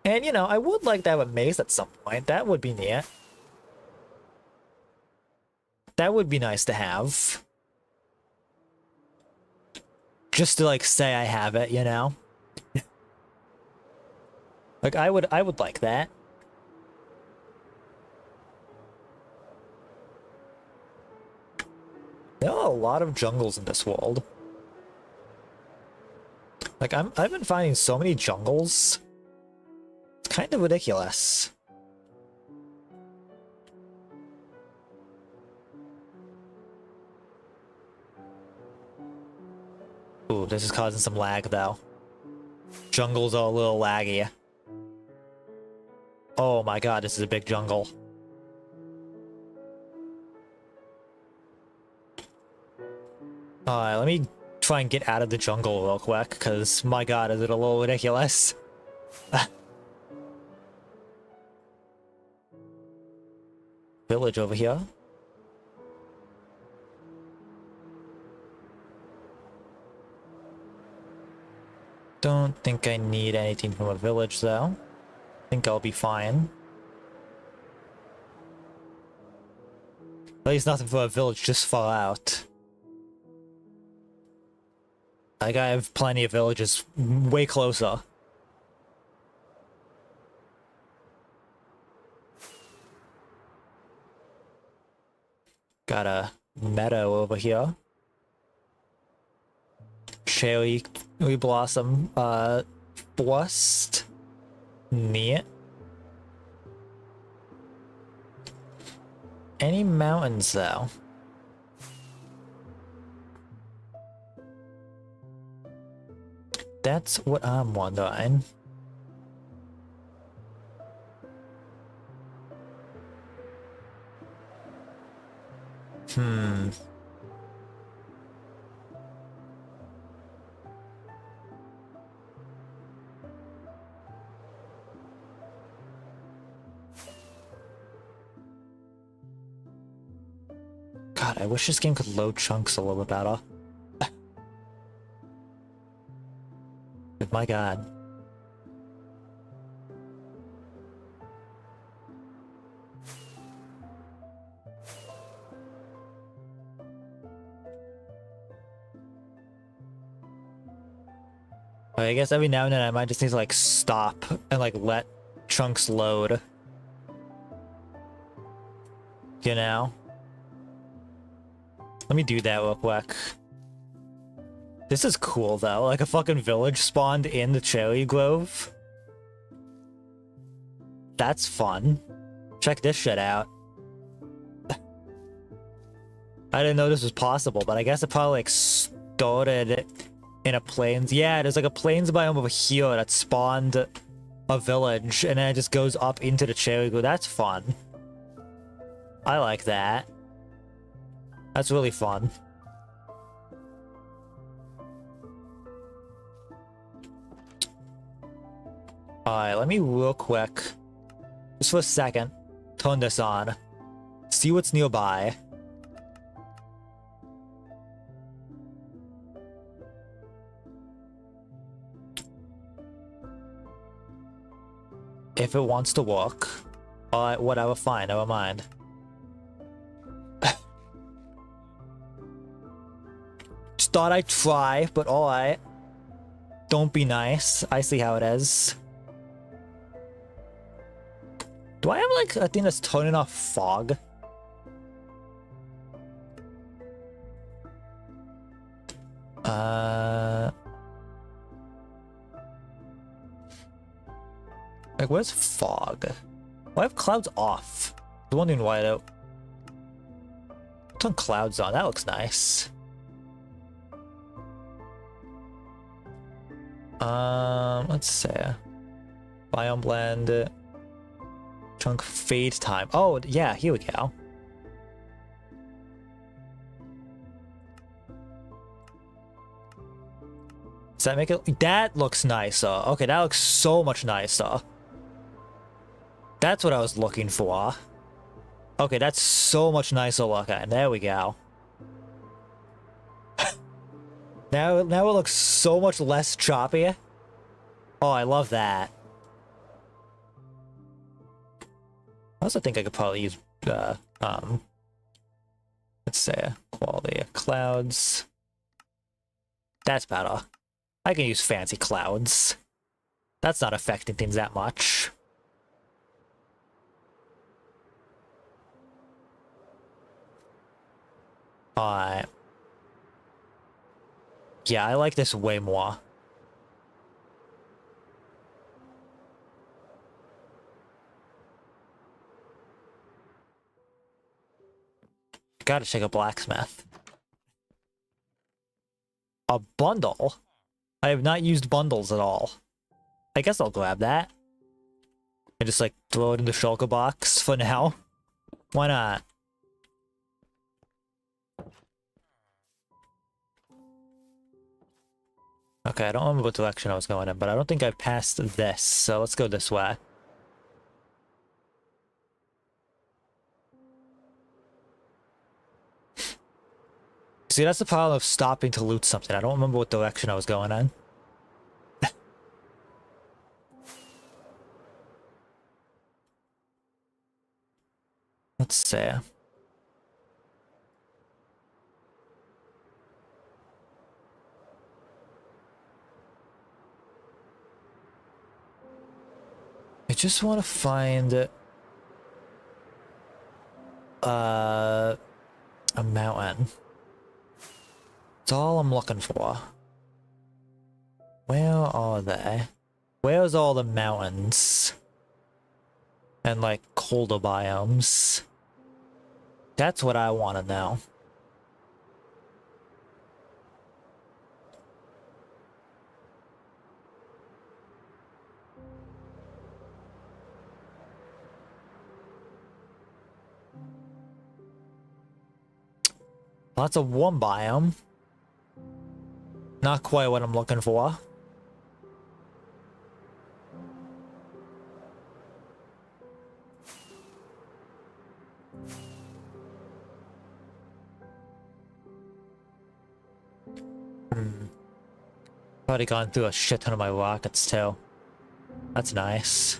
And you know, I would like to have a maze at some point. That would be neat. That would be nice to have. Just to like say I have it, you know? Like I would like that. There are a lot of jungles in this world. Like I've been finding so many jungles. It's kind of ridiculous. Ooh, this is causing some lag though. Jungles are a little laggy. Oh my god, this is a big jungle. Alright, let me try and get out of the jungle real quick, because my god, is it a little ridiculous? Village over here. Don't think I need anything from a village though. Think I'll be fine. At least nothing for a village just far out. Like I have plenty of villages way closer. Got a meadow over here. Cherry blossom forest. Neat. Any mountains though? That's what I'm wondering. God, I wish this game could load chunks a little bit better. My god. I guess every now and then I might just need to like stop and like let chunks load. You know? Let me do that real quick. This is cool though, like a fucking village spawned in the cherry grove. That's fun. Check this shit out. I didn't know this was possible, but I guess it probably like started in a plains. Yeah, there's like a plains biome over here that spawned a village and then it just goes up into the cherry grove. That's fun. I like that. That's really fun. Alright, let me real quick, just for a second, turn this on. See what's nearby. If it wants to work. Alright, whatever, fine, never mind. Just thought I'd try, but alright. Don't be nice. I see how it is. Do I have like a thing that's turning off fog? Like where's fog? Why have clouds off? I'm wondering why I don't turn clouds on. That looks nice. Let's see. Biome blend. Chunk fade time. Oh, yeah, here we go. Does that make it? That looks nicer. Okay, that looks so much nicer. That's what I was looking for. Okay, that's so much nicer looking. There we go. Now it looks so much less choppy. Oh, I love that. I also think I could probably use let's say quality of clouds. That's better. I can use fancy clouds. That's not affecting things that much. Alright. Yeah, I like this way more. Gotta check a blacksmith. A bundle? I have not used bundles at all. I guess I'll grab that. And just like throw it in the shulker box for now. Why not? Okay, I don't remember what direction I was going in, but I don't think I've passed this, so let's go this way. See, that's the problem of stopping to loot something. I don't remember what direction I was going in. Let's see. I just want to find a mountain. That's all I'm looking for. Where are they? Where's all the mountains? And like colder biomes. That's what I want to know. Lots of warm biome. Not quite what I'm looking for. Already gone through a shit ton of my rockets too. That's nice.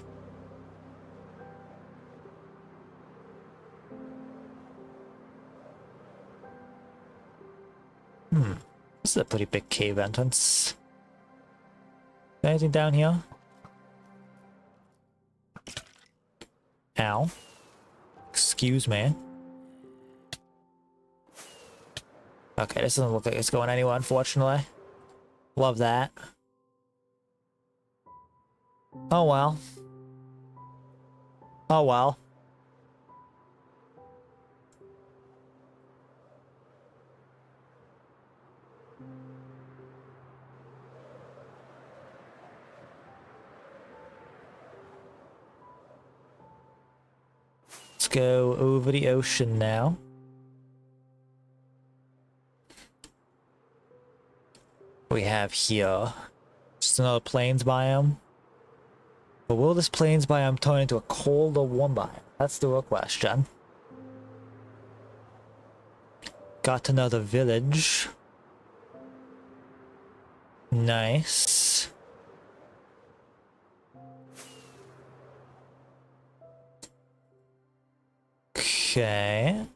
This is a pretty big cave entrance. Anything down here? Ow. Excuse me. Okay, this doesn't look like it's going anywhere, unfortunately. Love that. Oh well. Oh well. Let's go over the ocean now. We have here just another plains biome. But will this plains biome turn into a cold or warm biome? That's the real question. Got another village. Nice. Okay.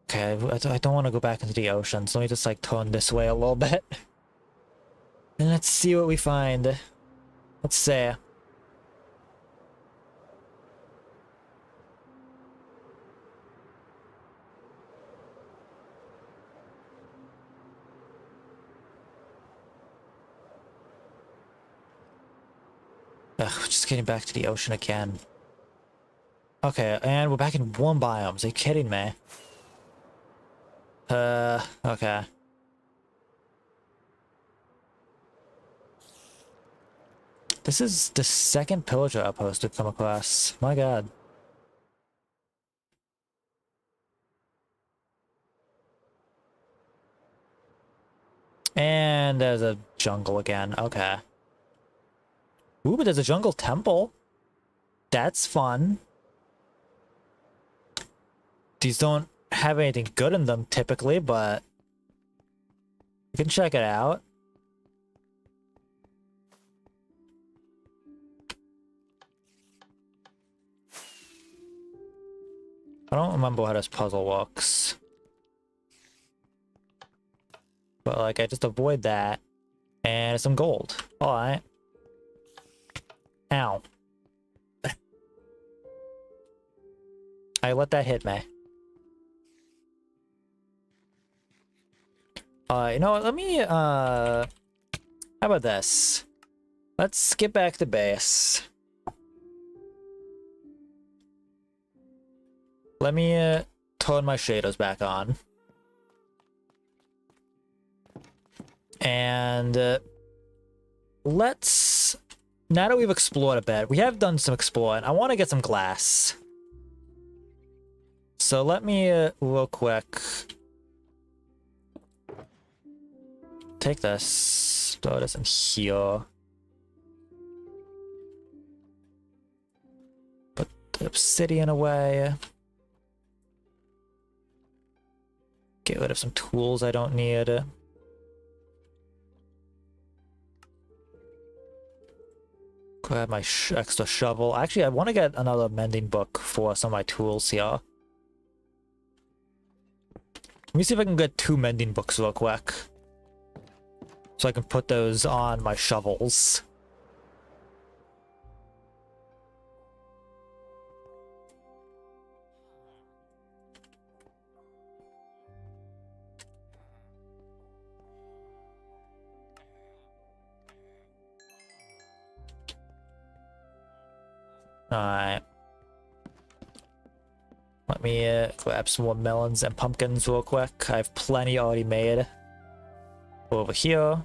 Okay, I don't want to go back into the ocean, so let me just like turn this way a little bit. And let's see what we find. Let's see. Ugh, just getting back to the ocean again. Okay, and we're back in warm biomes. Are you kidding me? Okay. This is the second pillager outpost we've come across. My god. And there's a jungle again. Okay. Ooh, but there's a jungle temple. That's fun. These don't have anything good in them typically, but you can check it out. I don't remember how this puzzle works. But like, I just avoid that. And some gold. Alright. Ow. I let that hit me. You know what, let me, how about this? Let's skip back to base. Let me, turn my shaders back on. And, let's... Now that we've explored a bit, we have done some exploring. I want to get some glass. So let me, real quick... Take this. Throw this in here. Put the obsidian away. Get rid of some tools I don't need. Grab my extra shovel. Actually, I want to get another mending book for some of my tools here. Let me see if I can get 2 mending books real quick. So I can put those on my shovels. Alright. Let me grab some more melons and pumpkins real quick. I have plenty already made. Over here.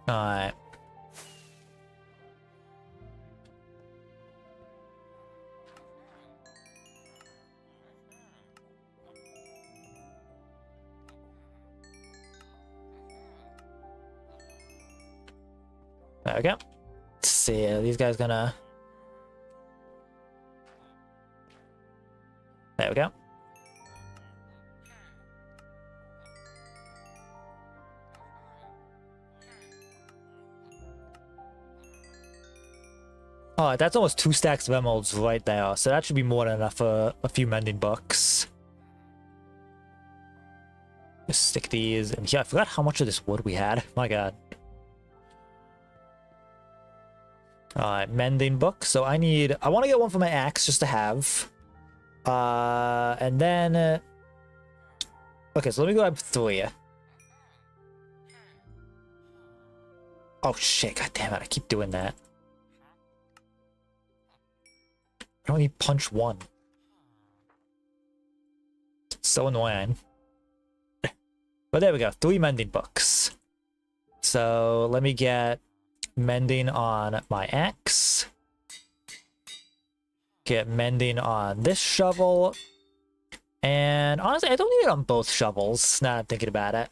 Alright. There we go. Let's see, are these guys gonna... There we go. Oh, that's almost 2 stacks of emeralds right there, so that should be more than enough for a few mending books. Just stick these in here. I forgot how much of this wood we had. My god. Alright, mending book. So I want to get one for my axe just to have. And then... okay, so let me grab 3. Oh shit, god damn it, I keep doing that. I only punch 1. It's so annoying. But there we go, 3 mending books. So let me get mending on my axe. Get mending on this shovel. And honestly, I don't need it on both shovels, now I'm thinking about it.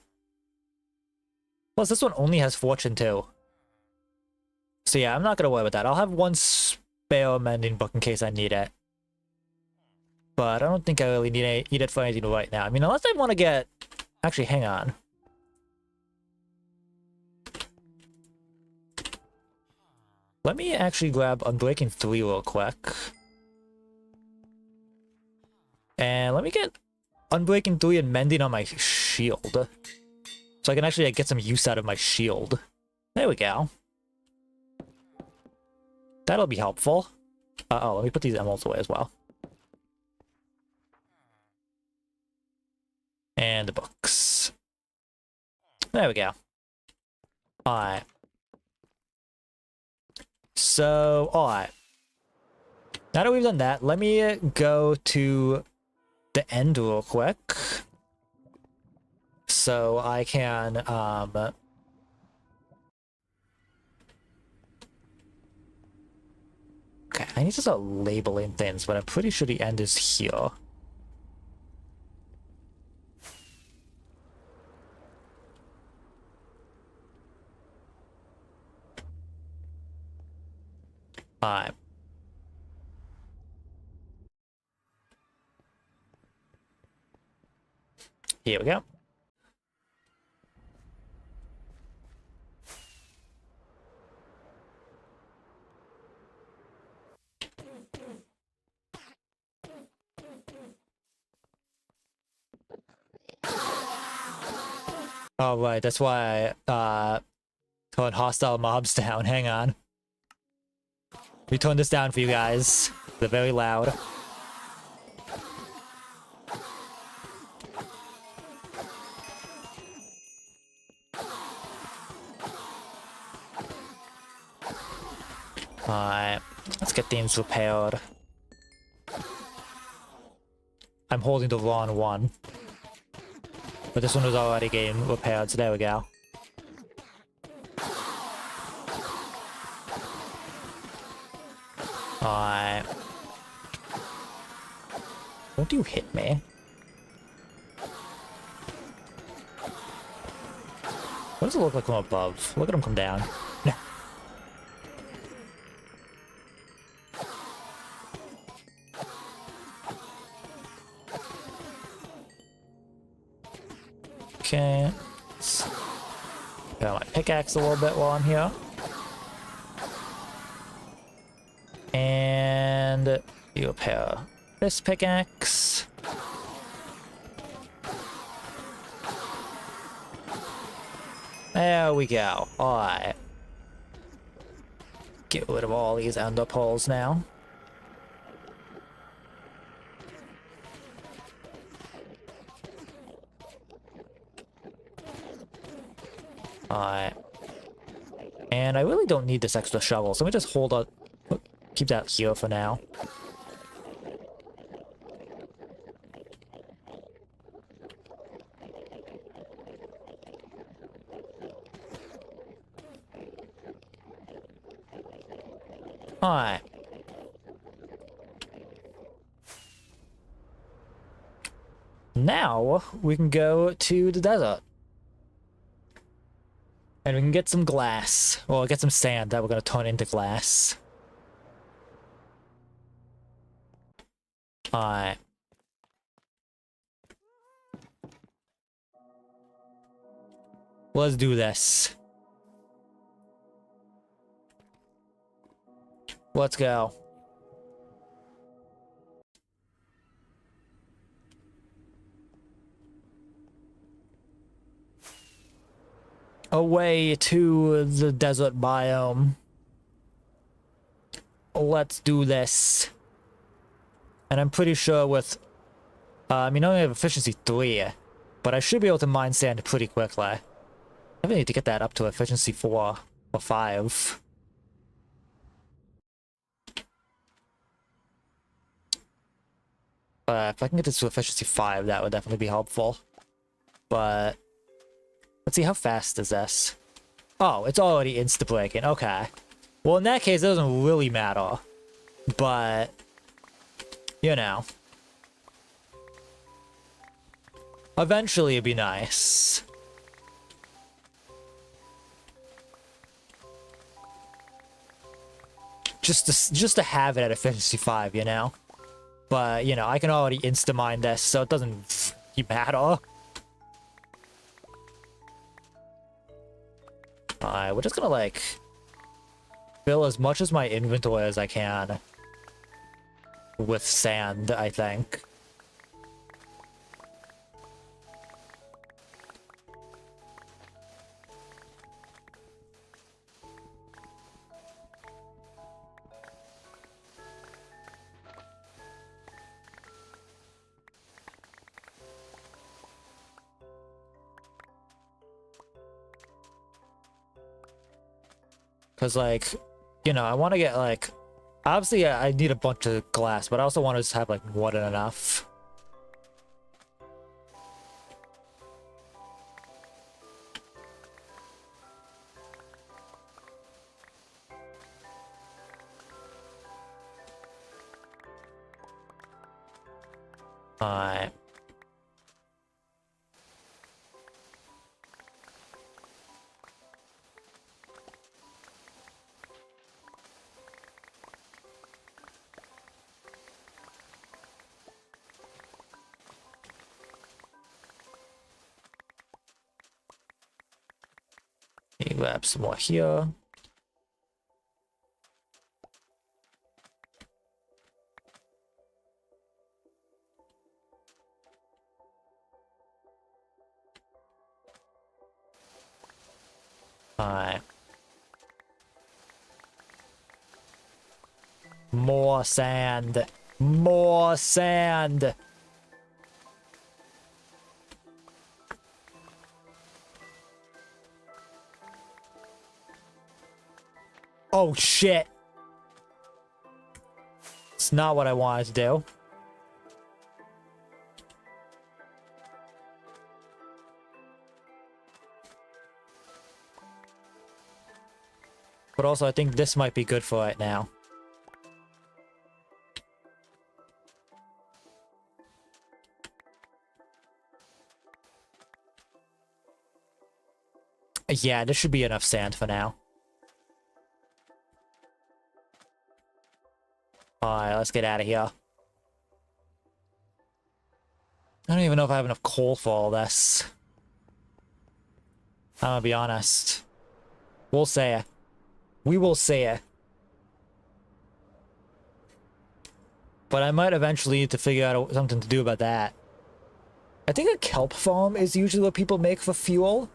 Plus, this one only has fortune too. So yeah, I'm not gonna worry about that. I'll have 1 spare mending book in case I need it. But I don't think I really need it for anything right now. I mean, unless I want to get... Actually, hang on. Let me actually grab Unbreaking 3 real quick. And let me get Unbreaking 3 and Mending on my shield. So I can actually get some use out of my shield. There we go. That'll be helpful. Oh, let me put these emeralds away as well. And the books. There we go. Alright. So, alright. Now that we've done that, let me go to the end real quick. So I can, okay, I need to start labeling things, but I'm pretty sure the end is here. Alright. Here we go. Oh, right, that's why I turned hostile mobs down. Hang on. We turned this down for you guys. They're very loud. Alright, let's get things repaired. I'm holding the wrong one. But this one was already getting repaired, so there we go. Alright. Don't you hit me. What does it look like from above? Look at him come down. Okay. Got my pickaxe a little bit while I'm here. And you repair this pickaxe. There we go. Alright. Get rid of all these ender pearls now. Alright. And I really don't need this extra shovel, so let me just hold up. Keep that here for now. Alright. Now we can go to the desert. And we can get some glass. Well, get some sand that we're going to turn into glass. Alright. Let's do this. Let's go. Away to the desert biome. Let's do this. And I'm pretty sure with... I mean, I only have efficiency 3, but I should be able to mine sand pretty quickly. I really need to get that up to efficiency 4 or 5. If I can get this to efficiency 5, that would definitely be helpful. But... let's see, how fast is this? Oh, it's already insta-breaking. Okay. Well, in that case, it doesn't really matter. But... you know. Eventually, it'd be nice. Just to have it at efficiency 5, you know? But, you know, I can already insta-mine this, so it doesn't matter. Alright, we're just gonna, like, fill as much as my inventory as I can with sand, I think. Because, like, you know, I want to get, like... Obviously, I need a bunch of glass, but I also want to just have like more than enough. Alright. You grab some more here. Alright. More sand. More sand. Oh shit. It's not what I wanted to do. But also, I think this might be good for right now. Yeah, this should be enough sand for now. Alright, let's get out of here. I don't even know if I have enough coal for all this. I'm gonna be honest. We'll see it. We will see it. But I might eventually need to figure out something to do about that. I think a kelp farm is usually what people make for fuel.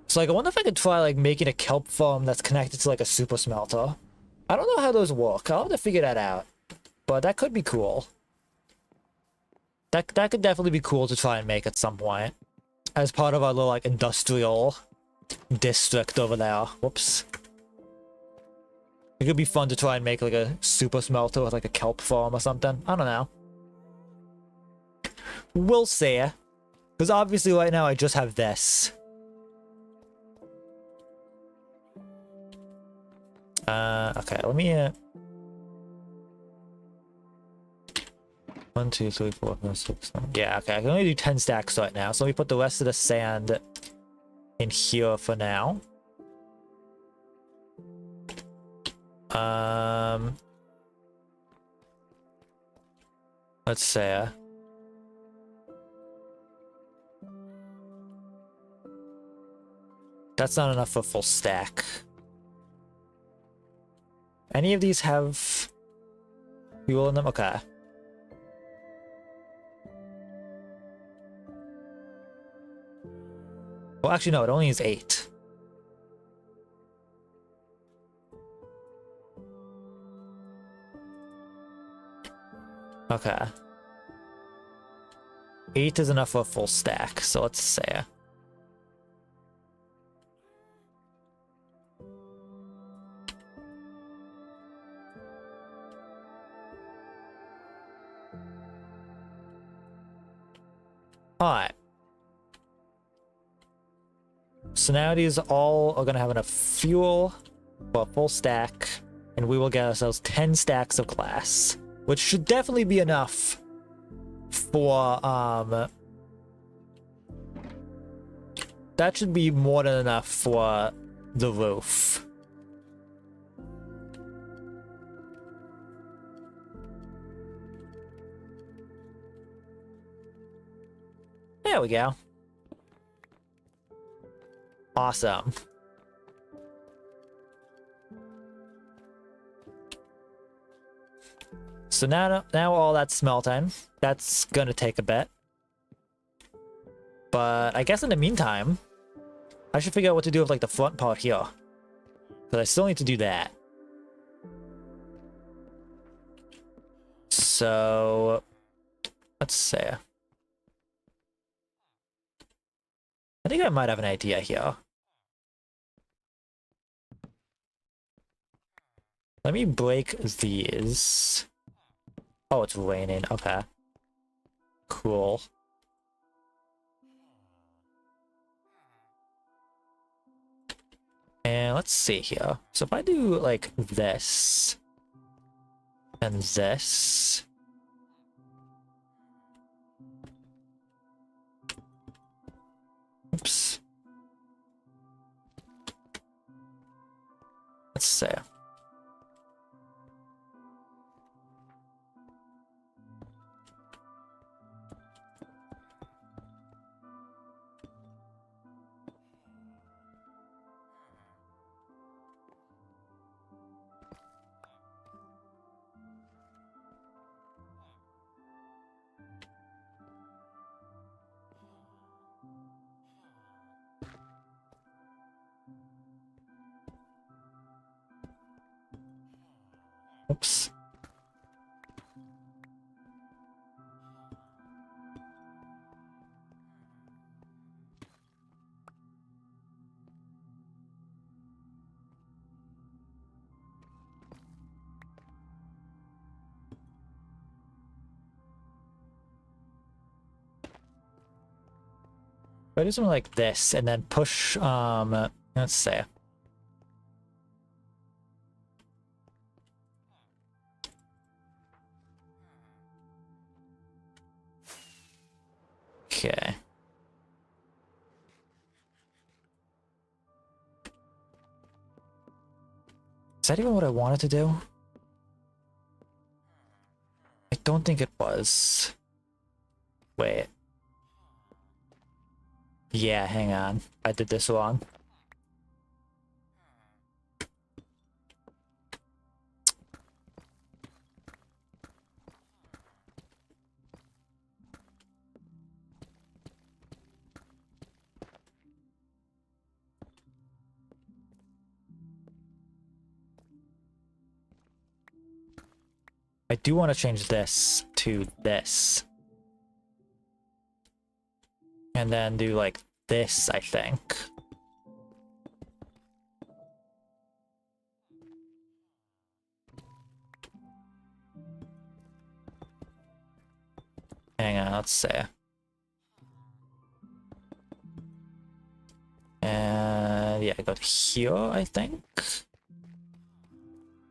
So like, I wonder if I could try like making a kelp farm that's connected to like a super smelter. I don't know how those work. I'll have to figure that out. But that could be cool. That could definitely be cool to try and make at some point. As part of our little like industrial district over there. Whoops. It could be fun to try and make like a super smelter with like a kelp farm or something. I don't know. We'll see. Because obviously right now I just have this. Okay, let me 1, 2, 3, 4, 5, 6, 7. Yeah, okay, I can only do 10 stacks right now, so let me put the rest of the sand in here for now. Let's say that's not enough for a full stack. Any of these have fuel in them? Okay. Well, actually, no, it only is 8. Okay. 8 is enough for a full stack, so let's say. Alright. So now these all are gonna have enough fuel for a full stack, and we will get ourselves 10 stacks of glass, which should definitely be enough for, that should be more than enough for the roof. There we go. Awesome. So now all that's smelting. That's gonna take a bit. But I guess in the meantime, I should figure out what to do with like the front part here. Because I still need to do that. So let's see. I think I might have an idea here. Let me break these. Oh, it's raining. Okay. Cool. And let's see here. So if I do like this and this. Oops. Let's see. Oops. If I do something like this and then push, let's see. Okay. Is that even what I wanted to do? I don't think it was. Wait. Yeah, hang on. I did this wrong. I do want to change this to this. And then do like this, I think. Hang on, let's see. And yeah, go to here, I think.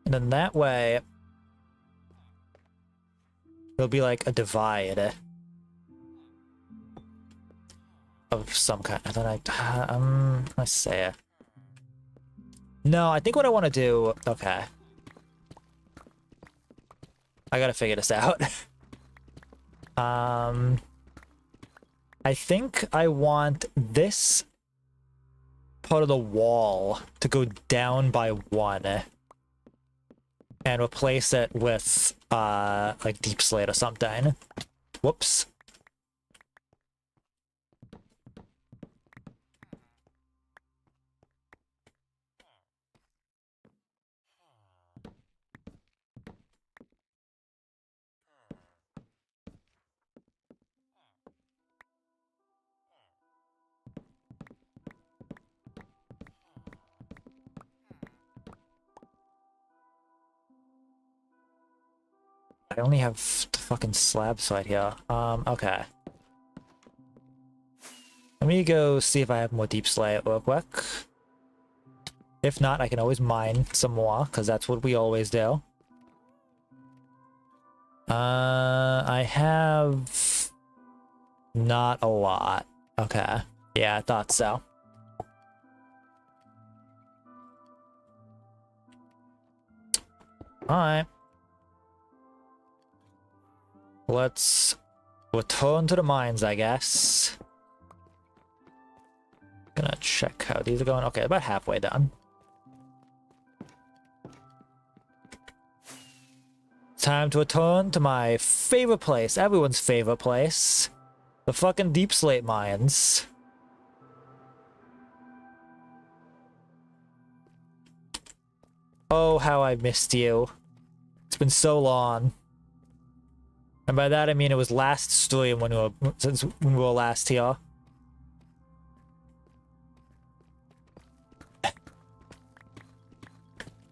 And then that way, there'll be like a divide of some kind. And then let's see. No, I think what I want to do. Okay, I gotta figure this out. I think I want this part of the wall to go down by 1 and replace it with like deep slate or something. Whoops. I only have the fucking slab side here. Okay. Let me go see if I have more deep slate real quick. If not, I can always mine some more, because that's what we always do. I have not a lot. Okay. Yeah, I thought so. Alright. Let's return to the mines, I guess. Gonna check how these are going. Okay, about halfway done. Time to return to my favorite place, everyone's favorite place. The fucking deep slate mines. Oh, how I missed you. It's been so long. And by that I mean it was last stream when we were last here.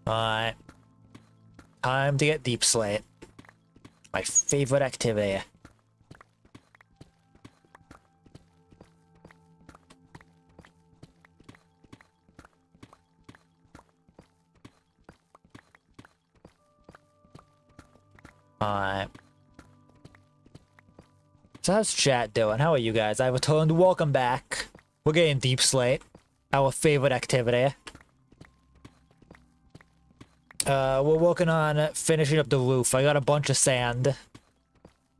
Alright. Time to get deep slate. My favorite activity. Alright. So how's chat doing? How are you guys? I've returned. Welcome back. We're getting deep slate. Our favorite activity. We're working on finishing up the roof. I got a bunch of sand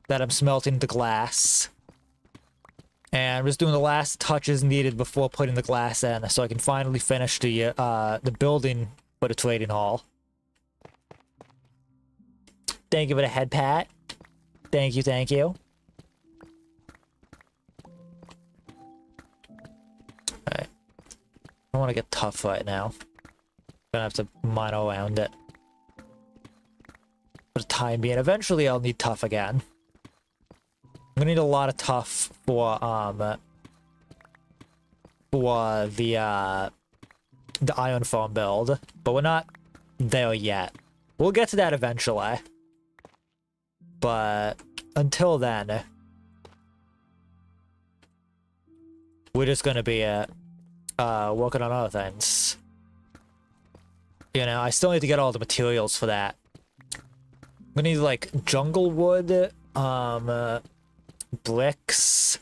that I'm smelting into glass. And I'm just doing the last touches needed before putting the glass in so I can finally finish the building for the trading hall. Thank you for the head pat. Thank you, thank you. Alright. I want to get tough right now. Gonna have to mine around it. For the time being. Eventually I'll need tough again. I'm gonna need a lot of tough for the iron farm build. But we're not there yet. We'll get to that eventually. But until then, we're just gonna be working on other things. You know, I still need to get all the materials for that. I'm gonna need like jungle wood, bricks,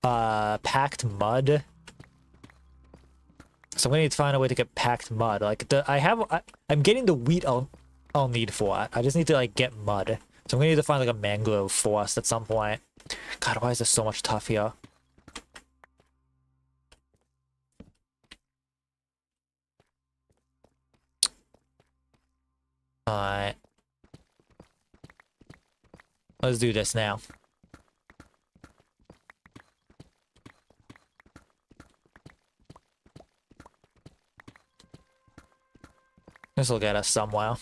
packed mud. So I'm gonna need to find a way to get packed mud. Like I'm getting the wheat I'll need for it. I just need to like get mud. So I'm gonna need to find like a mangrove forest at some point. God, why is there so much tough here? Alright. Let's do this now. This will get us somewhere.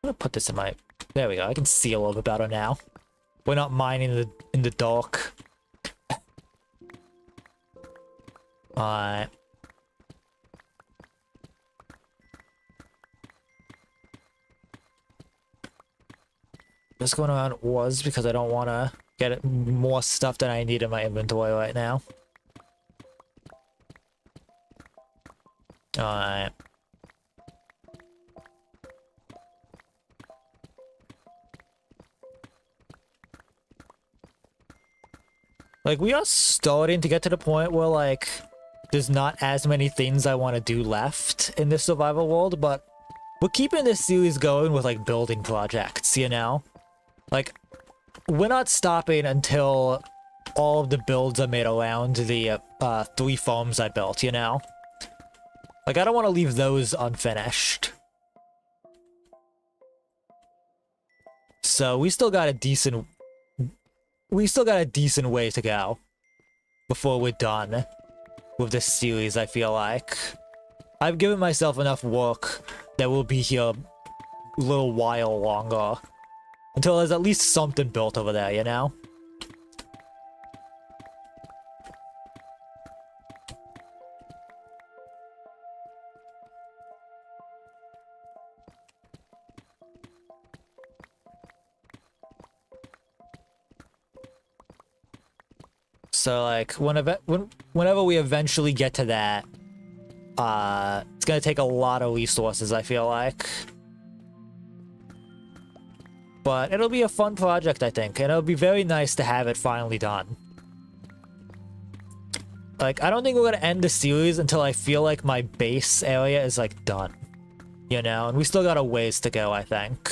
I'm gonna put this in my... There we go. I can see a little bit better now. We're not mining in the dark. Alright. Just going around was because I don't want to get more stuff than I need in my inventory right now. Alright. Like, we are starting to get to the point where, like, there's not as many things I want to do left in this survival world, but we're keeping this series going with, like, building projects, you know? Like, we're not stopping until all of the builds are made around the 3 farms I built, you know? Like, I don't want to leave those unfinished. So, we still got a decent way to go before we're done with this series, I feel like. I've given myself enough work that we'll be here a little while longer. Until there's at least something built over there, you know? So, like, whenever we eventually get to that, it's gonna take a lot of resources, I feel like. But it'll be a fun project, I think, and it'll be very nice to have it finally done. Like, I don't think we're gonna end the series until I feel like my base area is, like, done. You know? And we still got a ways to go, I think.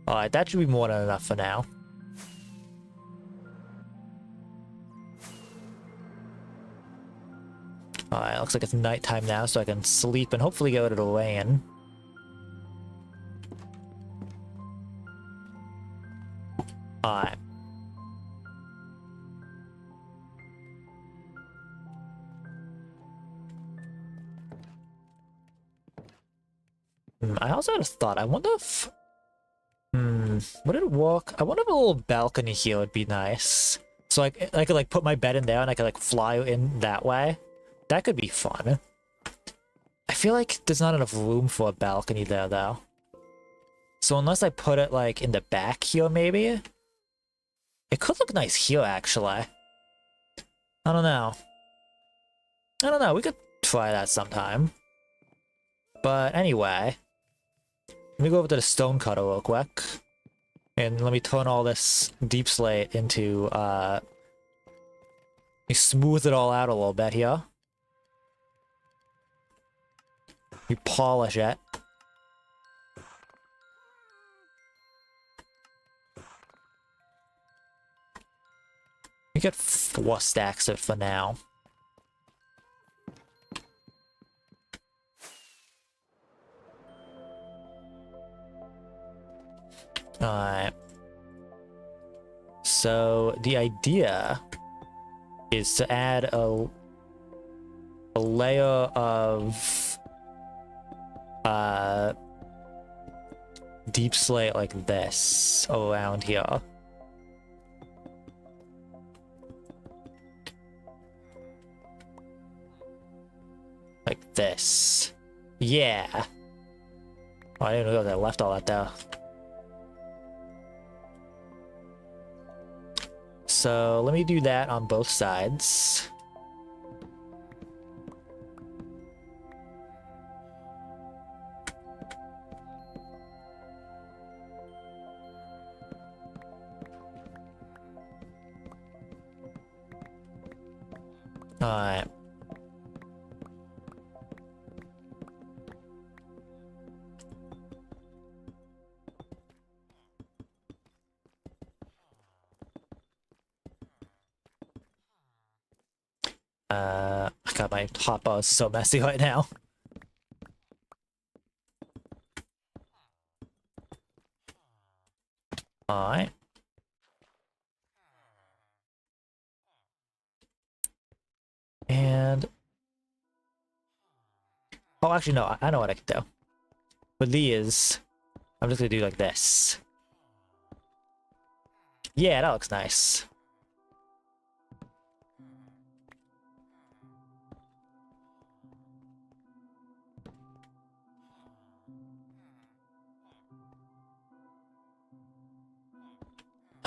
Alright, that should be more than enough for now. Alright, looks like it's nighttime now, so I can sleep and hopefully get rid of the rain. Alright. I also had a thought. I wonder if... Would it work? I wonder if a little balcony here would be nice. So I could like put my bed in there and I could like fly in that way. That could be fun. I feel like there's not enough room for a balcony there though. So unless I put it like in the back here maybe? It could look nice here actually. I don't know. I don't know, we could try that sometime. But anyway, let me go over to the stone cutter real quick. And let me turn all this deep slate into, let me smooth it all out a little bit here. We polish it. We get 4 stacks of it for now. Alright. So the idea is to add a layer of deep slate like this around here. Like this. Yeah. Oh, I didn't know that I left all that there. So let me do that on both sides. Alright. God, my hotbar is so messy right now. Alright. And... oh, actually, no, I know what I can do. With these, I'm just gonna do like this. Yeah, that looks nice.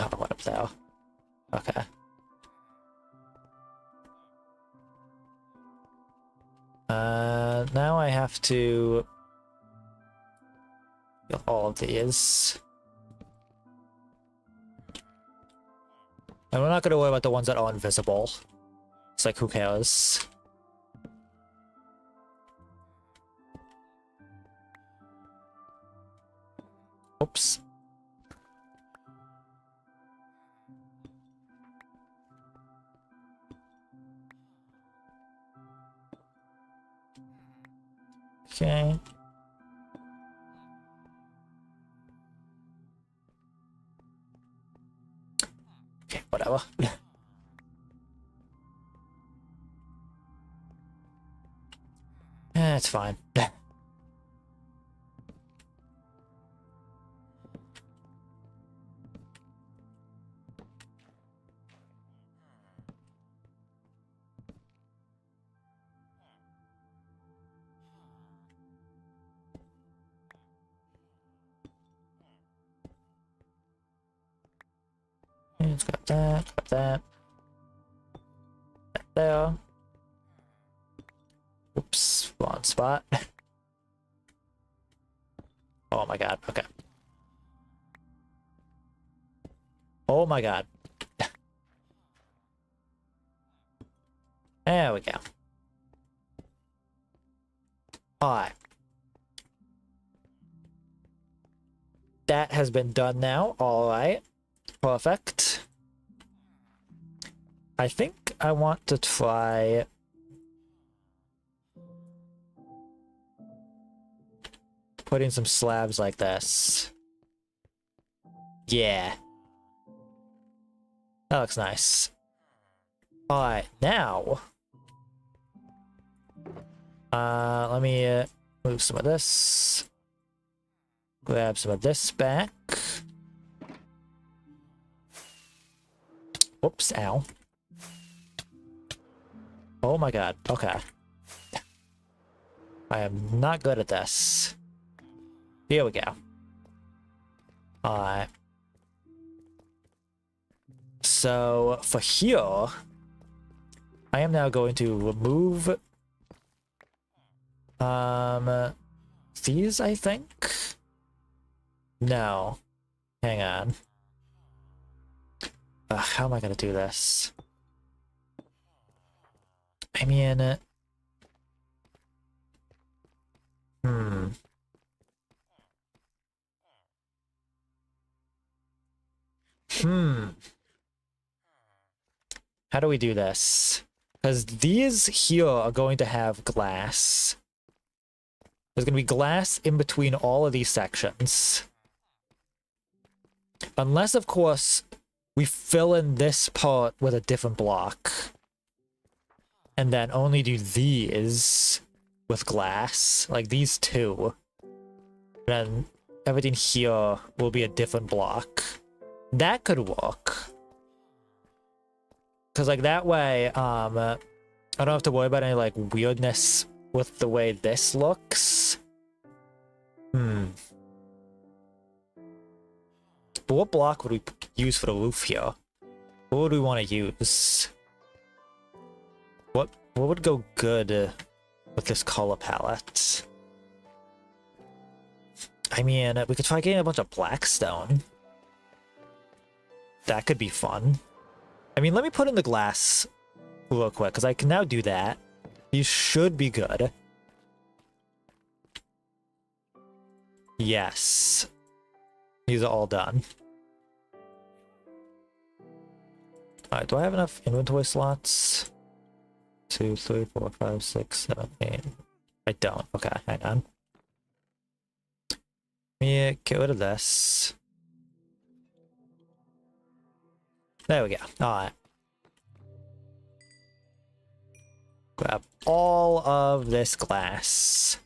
Oh, what up there? Okay. Now I have to get all of these. And we're not gonna worry about the ones that are invisible. It's like, who cares? Oops. Okay. Okay, whatever. It's fine. Let's grab that, grab that. That there. Oops, wrong spot. Oh my god, okay. Oh my god. There we go. Alright. That has been done now, alright. Perfect. I think I want to try... putting some slabs like this. Yeah. That looks nice. Alright, now... let me move some of this. Grab some of this back. Whoops, ow. Oh my god, okay. I am not good at this. Here we go. Alright. So, for here, I am now going to remove these, I think? No. Hang on. How am I gonna do this? I mean... How do we do this? Because these here are going to have glass. There's going to be glass in between all of these sections. Unless, of course, we fill in this part with a different block. And then only do these with glass. Like these two. Then everything here will be a different block. That could work. Because, like, that way, I don't have to worry about any, like, weirdness with the way this looks. But what block would we use for the roof here? What would we want to use? What would go good with this color palette? I mean, we could try getting a bunch of blackstone. That could be fun. I mean, let me put in the glass real quick, because I can now do that. These should be good. Yes. These are all done. Alright, do I have enough inventory slots? 2, 3, 4, 5, 6, 7, 8. I don't. Okay, hang on. Let me get rid of this. There we go. Alright. Grab all of this glass.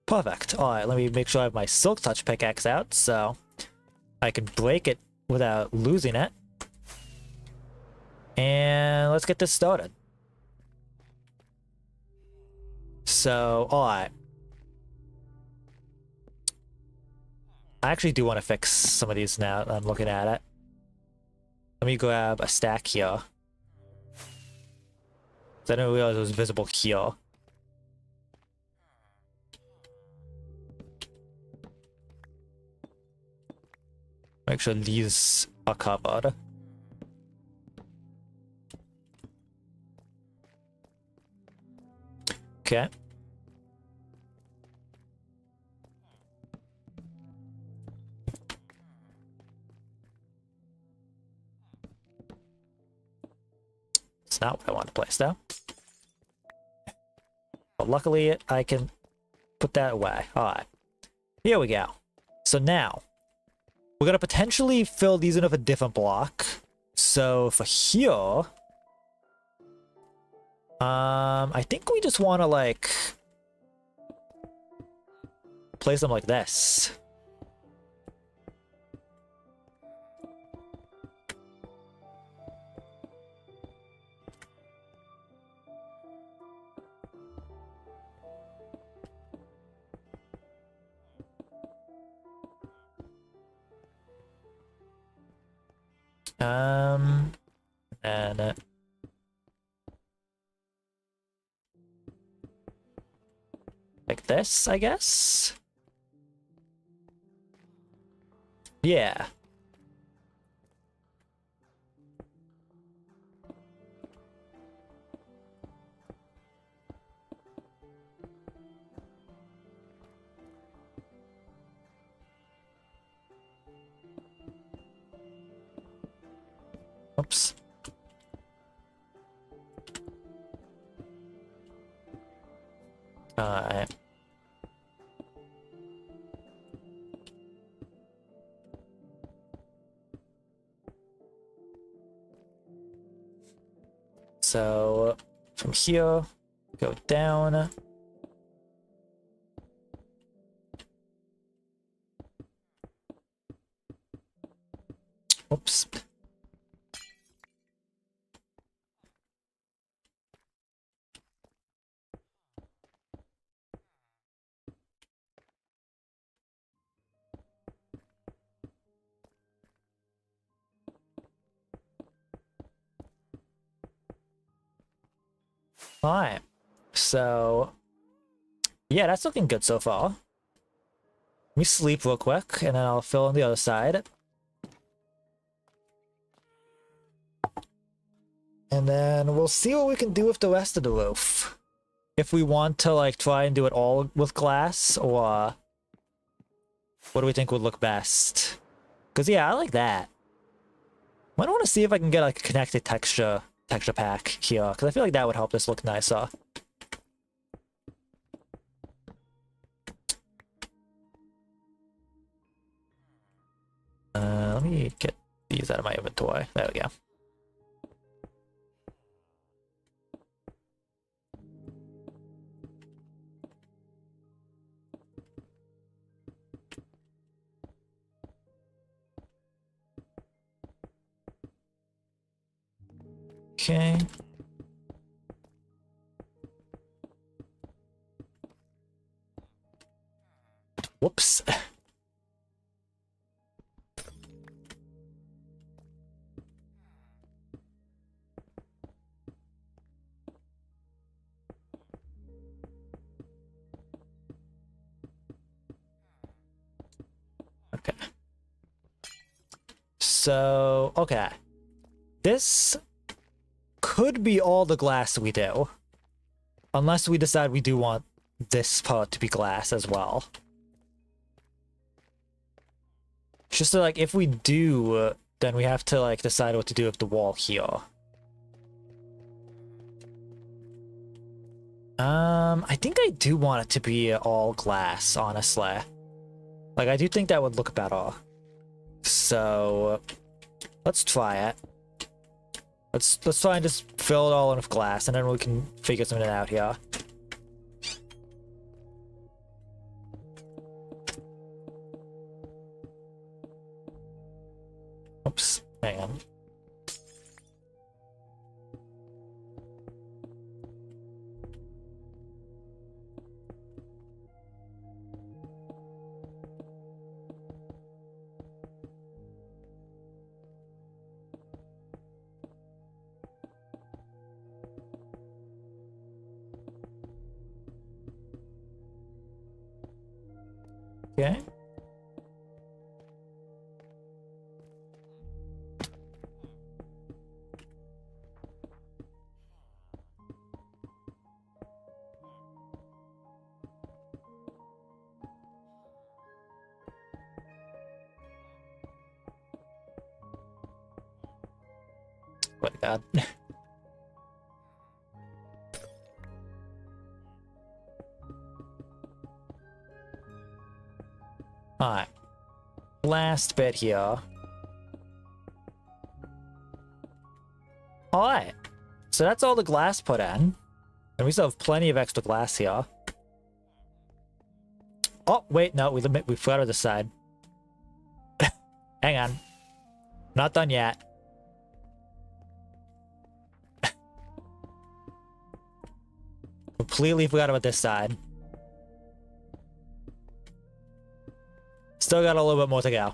Perfect. Alright, let me make sure I have my Silk Touch pickaxe out so I can break it without losing it. And let's get this started. So, alright. I actually do want to fix some of these now that I'm looking at it. Let me grab a stack here. I didn't realize it was visible here. Make sure these are covered. Okay. It's not what I want to place though. But luckily I can put that away. Alright. Here we go. So now, we're going to potentially fill these in with a different block. So for here, I think we just want to like place them like this. And like this, I guess. Yeah. Oops. Alright. So from here, go down. Alright. So, yeah, that's looking good so far. Let me sleep real quick, and then I'll fill in the other side. And then we'll see what we can do with the rest of the roof. If we want to, like, try and do it all with glass, or what do we think would look best? Because, yeah, I like that. I want to see if I can get, like, a connected texture pack here, because I feel like that would help this look nicer. Let me get these out of my inventory. There we go. Okay. Whoops. Okay. So, okay. This could be all the glass we do. Unless we decide we do want this part to be glass as well. Just so, like, if we do, then we have to, like, decide what to do with the wall here. I think I do want it to be all glass, honestly. Like, I do think that would look better. So, let's try it. Let's try and just fill it all in with glass, and then we can figure something out here. Oops, hang on. Okay. Oh my god. Alright. Last bit here. Alright. So that's all the glass put in. And we still have plenty of extra glass here. Oh, wait, no, we forgot this side. Hang on. Not done yet. Completely forgot about this side. Still got a little bit more to go.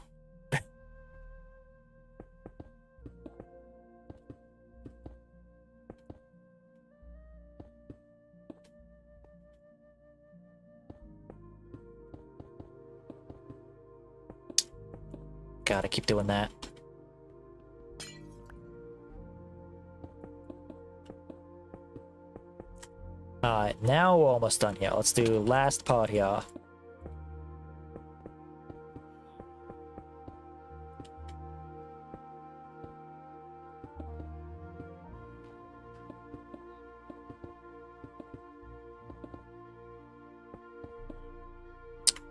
Gotta keep doing that. Alright, now we're almost done here. Let's do last part here.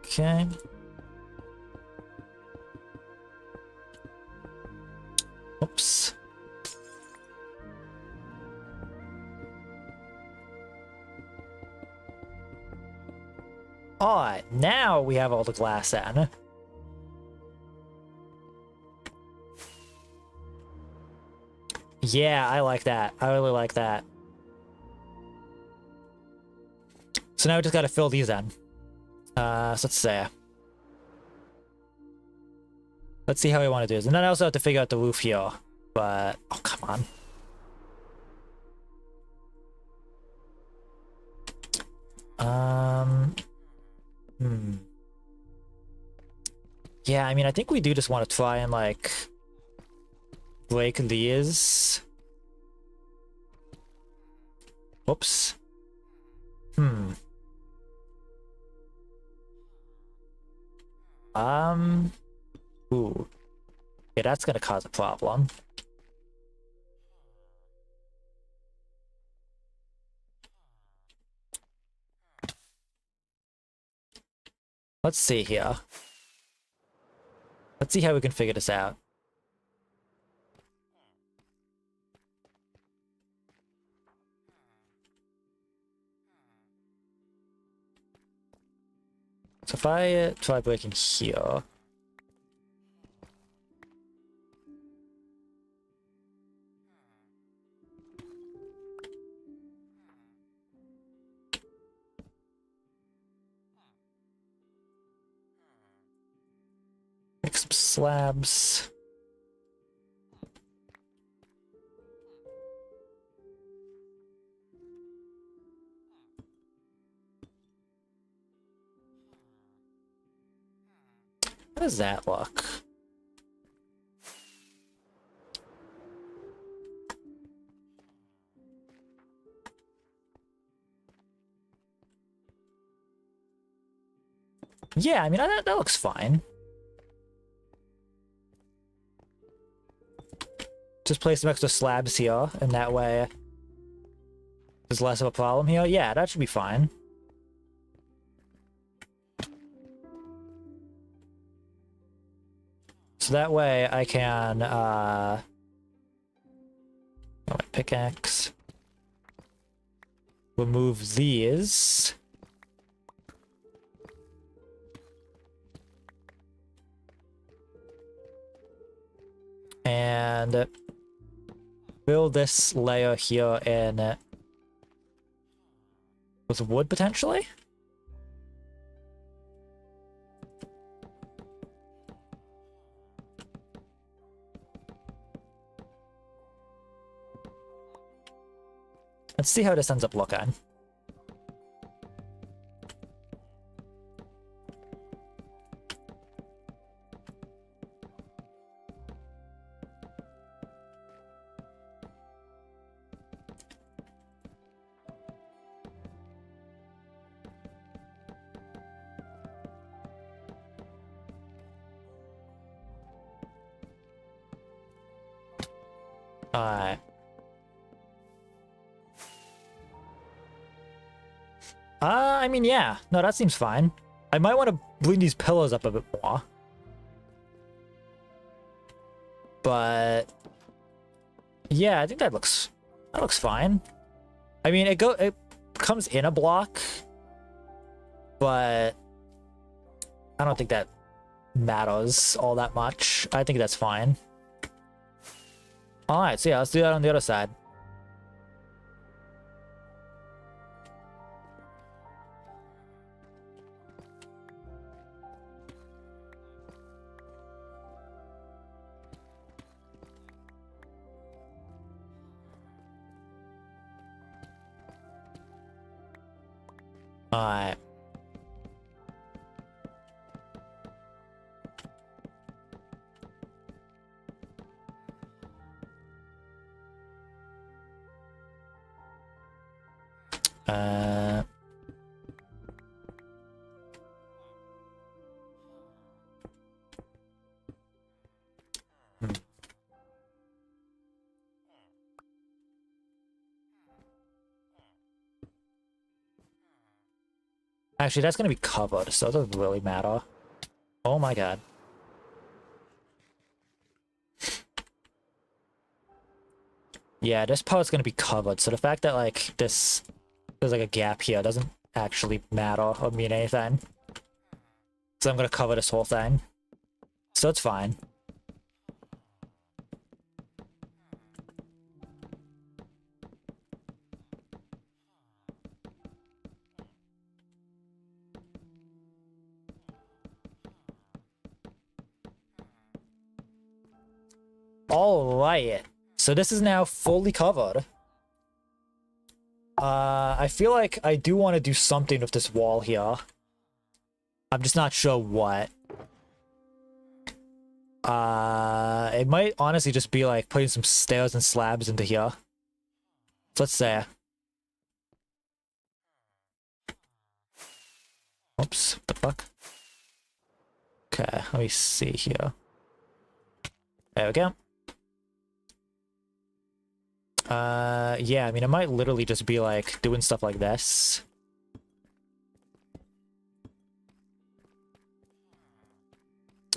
Okay. Oops. Alright, now we have all the glass in. Yeah, I like that. I really like that. So now we just gotta fill these in. So let's say. Let's see how we want to do this. And then I also have to figure out the roof here. But, oh, come on. Um, hmm. Yeah, I mean, I think we do just want to try and, like, break these. Oops. Hmm. Ooh. Yeah, that's gonna cause a problem. Let's see here. Let's see how we can figure this out. So if I try breaking here... Make some slabs. How does that look? Yeah, I mean, that looks fine. Just place some extra slabs here, and that way there's less of a problem here. Yeah, that should be fine. So that way I can, oh, my pickaxe. Remove these. And fill this layer here in with wood, potentially? Let's see how this ends up looking. Alright. I mean, yeah. No, that seems fine. I might want to bring these pillows up a bit more. But... yeah, I think that looks fine. I mean, it comes in a block, but I don't think that matters all that much. I think that's fine. Alright, so yeah, let's do that on the other side. Alright. Actually, that's gonna be covered, so it doesn't really matter. Oh my god. Yeah, this part's gonna be covered, so the fact that, like, there's like a gap here doesn't actually matter or mean anything. So I'm gonna cover this whole thing. So it's fine. Alright. So this is now fully covered. I feel like I do want to do something with this wall here. I'm just not sure what. It might honestly just be like putting some stairs and slabs into here. So let's say. Oops, what the fuck? Okay, let me see here. There we go. Yeah, I mean, it might literally just be like doing stuff like this.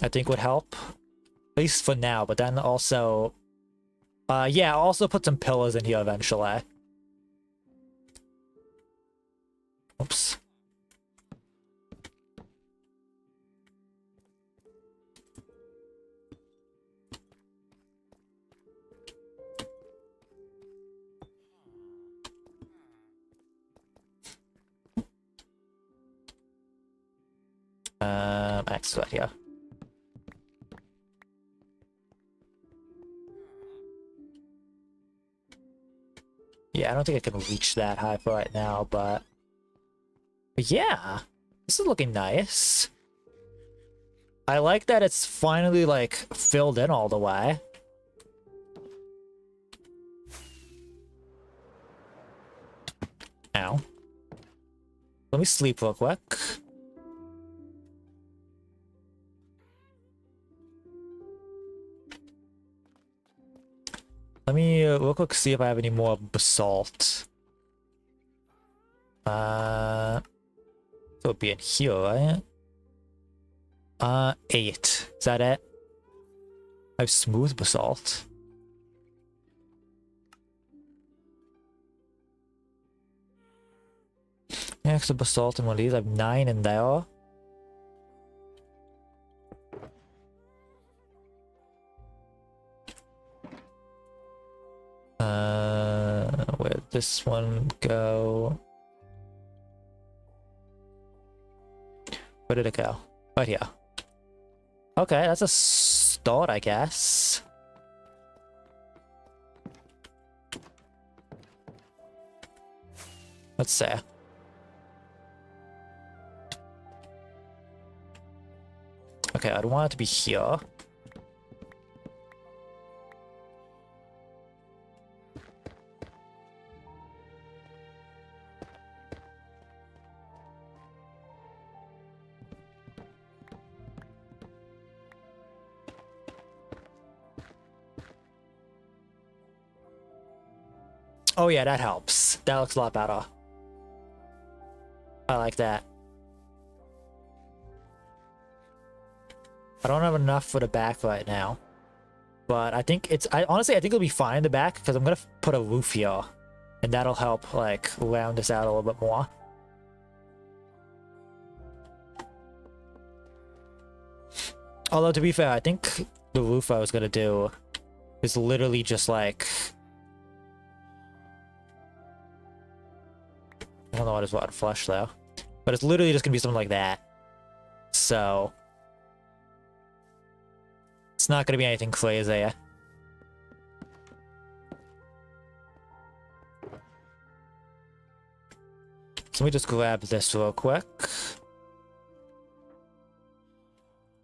I think would help. At least for now, but then also... yeah, I'll also put some pillars in here eventually. Oops. Excellent, yeah. Yeah, I don't think I can reach that high for right now, but yeah, this is looking nice. I like that it's finally, like, filled in all the way. Ow. Let me sleep real quick. Let me real quick see if I have any more basalt. It would be in here, right? 8. Is that it? I have smooth basalt. Yeah, extra basalt in one of these. I have 9 in there. Where'd this one go? Where did it go? Right here. Okay, that's a start, I guess. Let's see. Okay, I'd want it to be here. Oh yeah, that helps. That looks a lot better. I like that. I don't have enough for the back right now. But I think it's... honestly, I think it'll be fine in the back, because I'm gonna put a roof here. And that'll help, like, round this out a little bit more. Although, to be fair, I think the roof I was gonna do is literally just, like... I don't know what is what flush, though. But it's literally just gonna be something like that. So... it's not gonna be anything crazy. So let me just grab this real quick.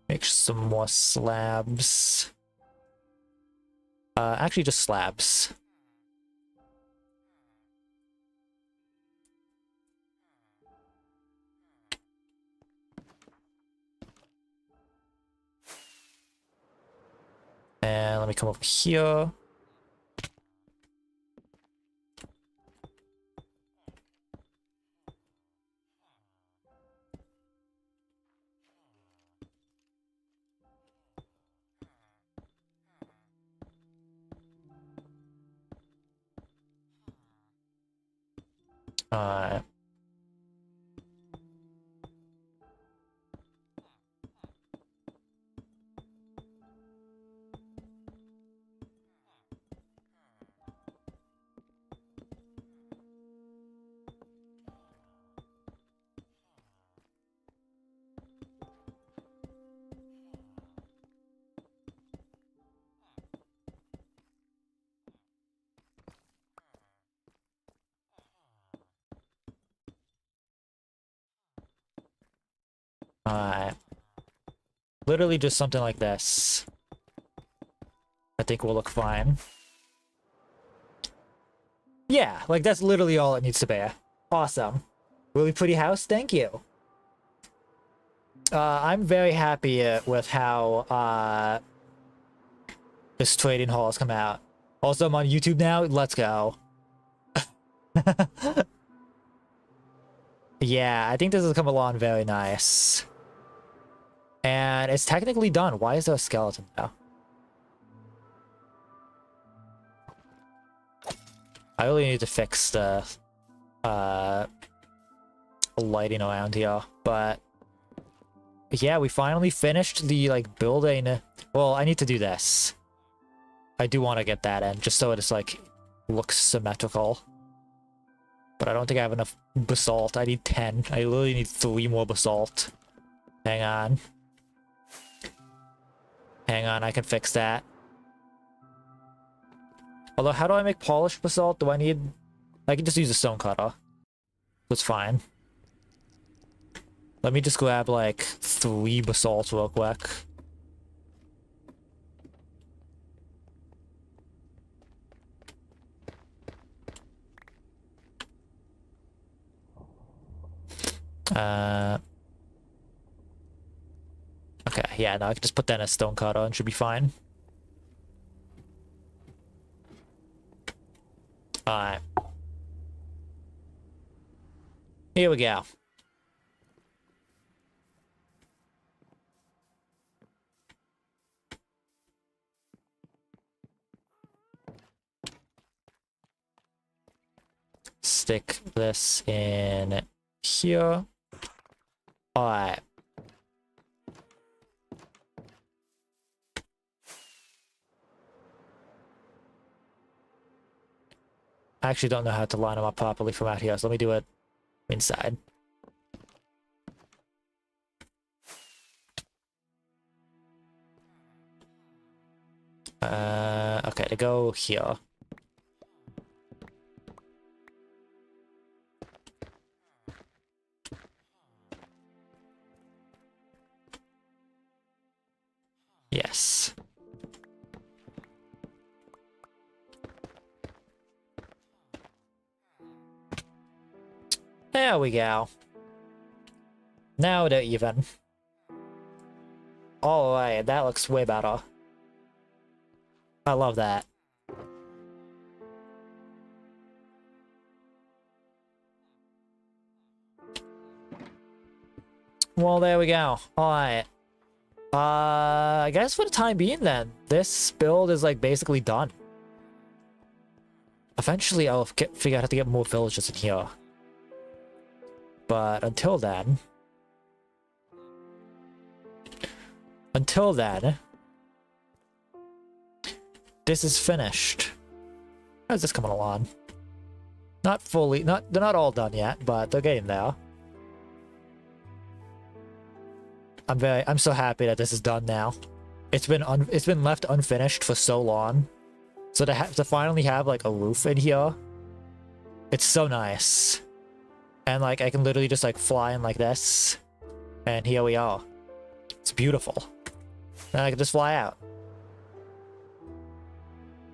Make some more slabs. Actually just slabs. And let me come over here. Alright. Alright. Literally just something like this. I think will look fine. Yeah, like that's literally all it needs to be. Awesome. Really pretty house, thank you. I'm very happy with how this trading hall has come out. Also, I'm on YouTube now. Let's go. Yeah, I think this has come along very nice. And it's technically done. Why is there a skeleton now? I really need to fix the lighting around here, but yeah, we finally finished the like building. Well, I need to do this. I do want to get that in just so it's like looks symmetrical. But I don't think I have enough basalt. I need 10. I literally need 3 more basalt. Hang on. Hang on, I can fix that. Although, how do I make polished basalt? Do I need... I can just use a stone cutter. That's fine. Let me just grab, like, 3 basalt real quick. Okay, yeah, no, I can just put that in a stone cutter and should be fine. Alright. Here we go. Stick this in here. Alright. I actually don't know how to line them up properly from out here, so let me do it inside. Okay, to go here. Yes. There we go. Now they're even. Alright, that looks way better. I love that. Well, there we go. Alright. I guess for the time being then, this build is like basically done. Eventually I'll figure out how to get more villages in here. But until then... this is finished. How's this coming along? Not fully, they're not all done yet, but they're getting there. I'm so happy that this is done now. It's been left unfinished for so long. So to finally have like a roof in here, it's so nice. And like I can literally just like fly in like this, and here we are. It's beautiful. And I can just fly out.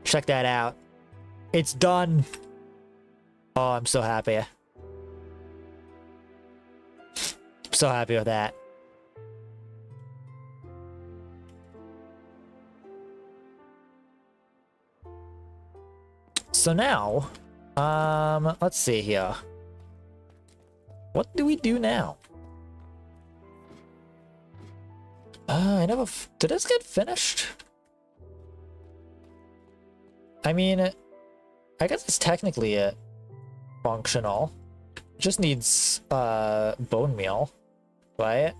Check that out. It's done. Oh, I'm so happy. I'm so happy with that. So now, let's see here. What do we do now? I never... did this get finished? I mean, I guess it's technically functional. It just needs bone meal, right?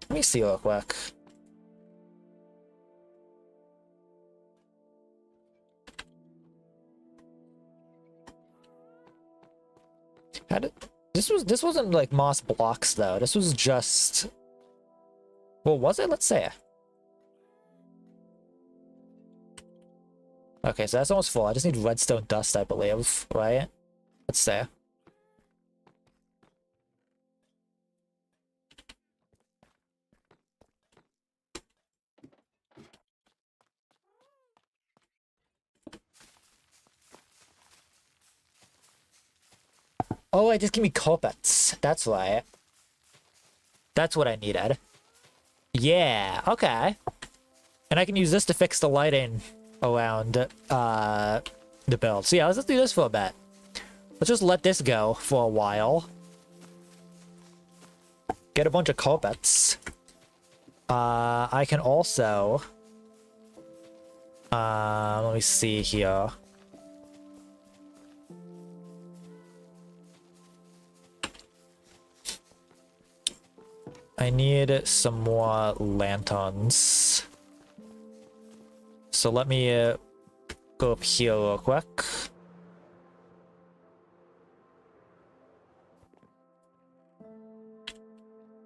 Let me see real quick. How did... this wasn't like moss blocks though. This was just... well, was it? Let's say. Okay, so that's almost full. I just need redstone dust, I believe, right? Let's say. Oh, it just gave me carpets. That's right. That's what I needed. Yeah, okay. And I can use this to fix the lighting around the build. So yeah, let's do this for a bit. Let's just let this go for a while. Get a bunch of carpets. I can also... let me see here. I need some more lanterns. So let me go up here real quick.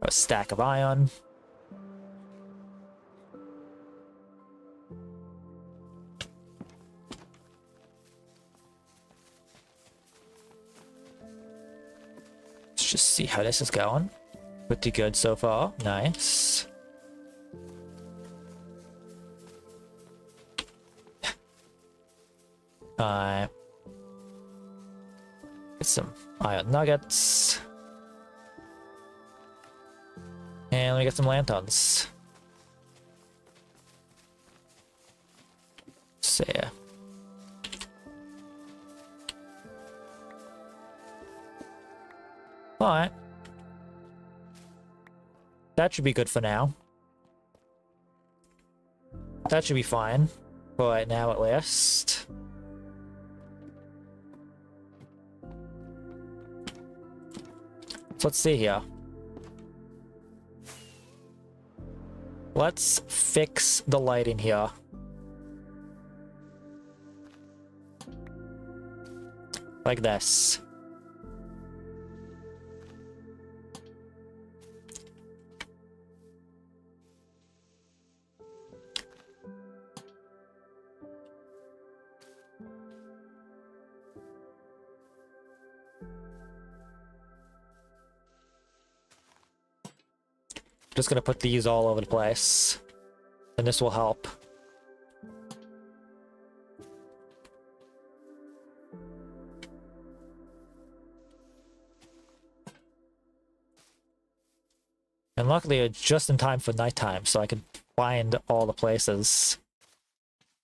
A stack of iron. Let's just see how this is going. Pretty good so far. Nice. Get some iron nuggets. And let me get some lanterns. See ya. Alright. That should be good for now. That should be fine. For right now, at least. So let's see here. Let's fix the lighting here. Like this. Just gonna put these all over the place. And this will help. And luckily it's just in time for nighttime, so I can find all the places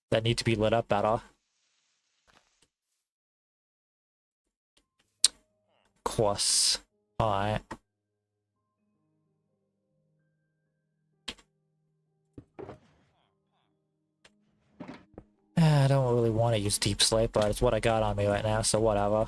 that need to be lit up better. Of course. Alright. I don't really want to use deep sleep, but it's what I got on me right now, so whatever.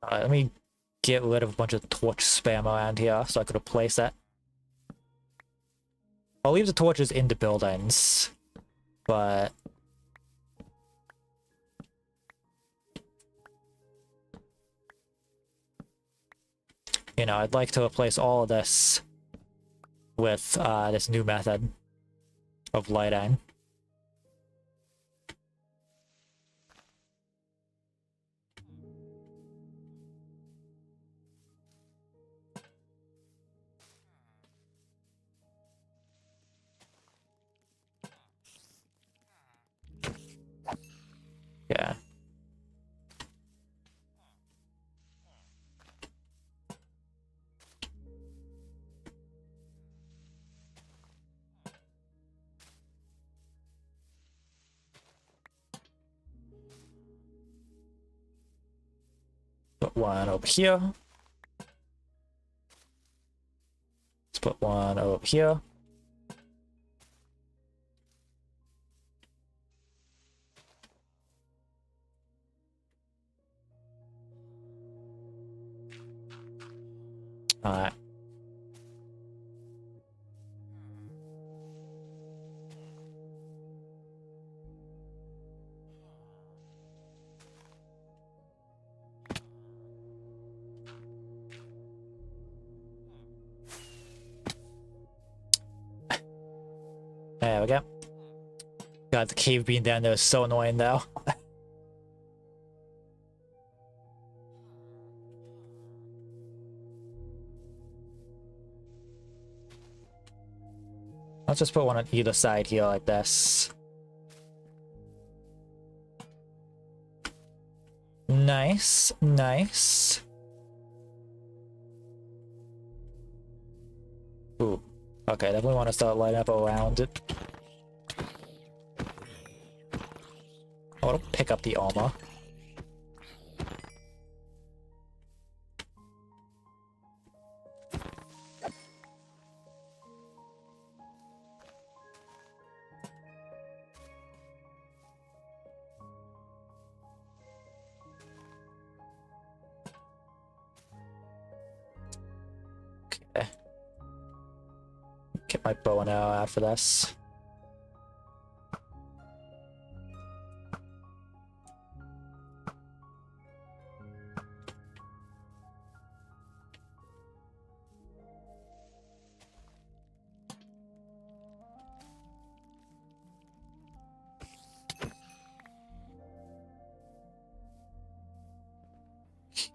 Alright, let me get rid of a bunch of torch spam around here so I could replace it. I'll leave the torches in the buildings, but... you know, I'd like to replace all of this with this new method of lighting. Yeah. Put one over here. Let's put one over here. Alright. There we go. God, the cave being down there is so annoying though. Let's just put one on either side here like this. Nice, nice. Ooh. Okay, definitely want to start lighting up around it. I want to pick up the armor. Okay. Get my bow and arrow out for this.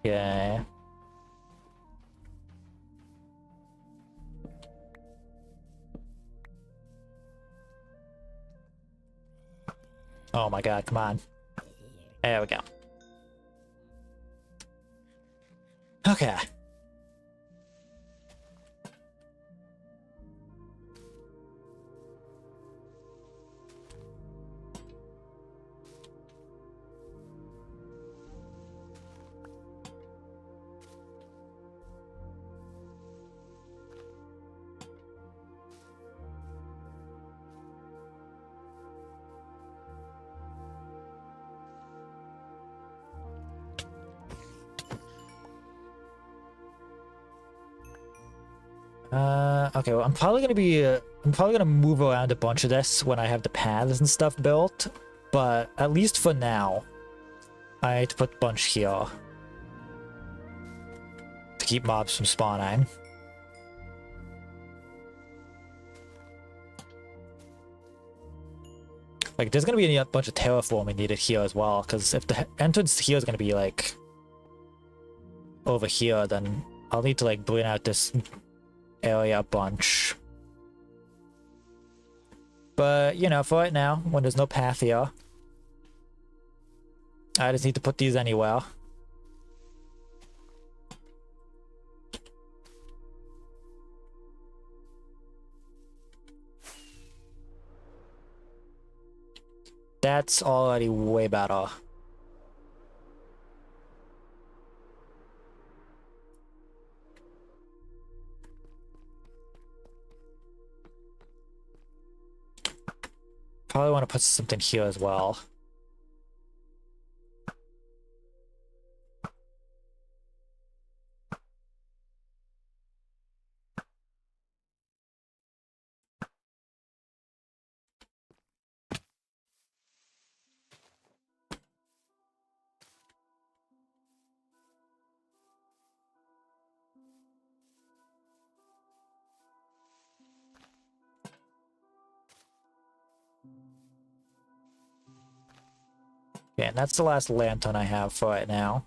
Okay. Oh my god, come on. There we go. Okay. Okay, well, I'm probably gonna move around a bunch of this when I have the paths and stuff built, but at least for now, I need to put a bunch here to keep mobs from spawning. Like, there's gonna be a bunch of terraforming needed here as well, because if the entrance here is gonna be, like, over here, then I'll need to, like, bring out this area a bunch. But, you know, for right now, when there's no path here, I just need to put these anywhere. That's already way better. Probably want to put something here as well. Okay, and that's the last lantern I have for right now.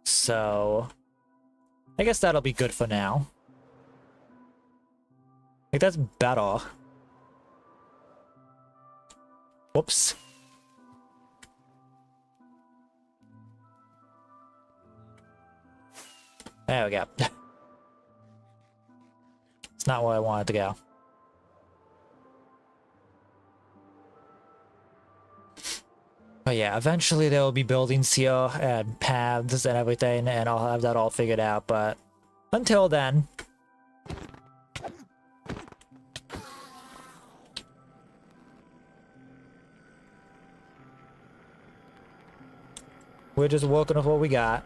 So, I guess that'll be good for now. Like, that's better. Whoops. There we go. It's not where I wanted to go. But yeah, eventually there will be buildings here and paths and everything, and I'll have that all figured out, but until then... we're just working with what we got.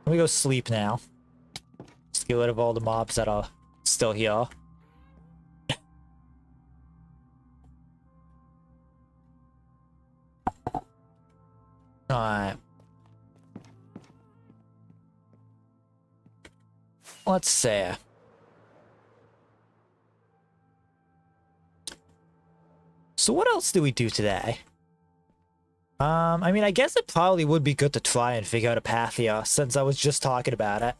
Let me go sleep now. Just get rid of all the mobs that are still here. Alright. Let's see. So what else do we do today? I mean, I guess it probably would be good to try and figure out a path here, since I was just talking about it.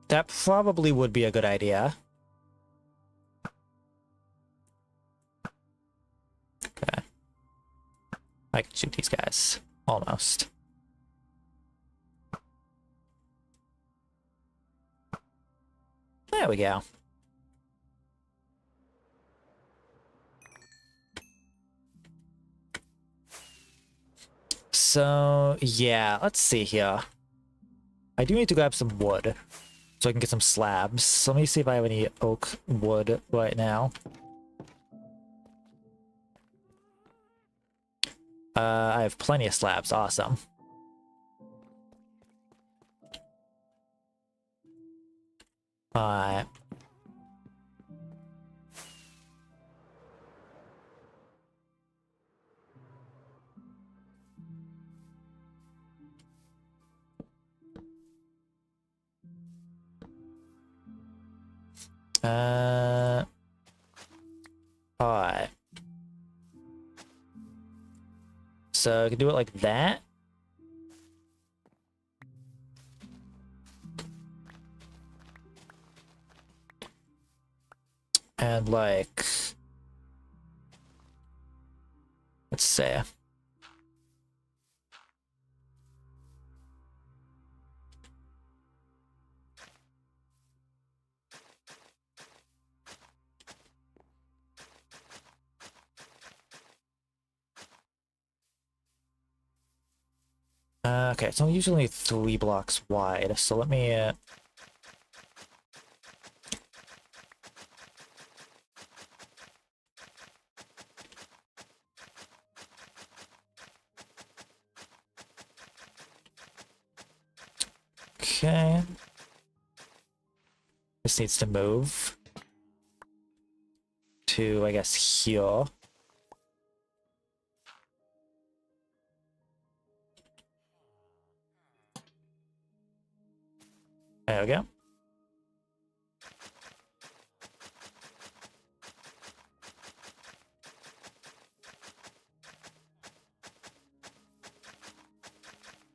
That probably would be a good idea. Okay. I can shoot these guys. Almost. There we go. So, yeah, let's see here. I do need to grab some wood so I can get some slabs. So let me see if I have any oak wood right now. I have plenty of slabs. Awesome. Alright. Alright. So I can do it like that. And like, let's say. Okay, it's only usually 3 blocks wide, so let me okay. This needs to move to, I guess, here. There we go.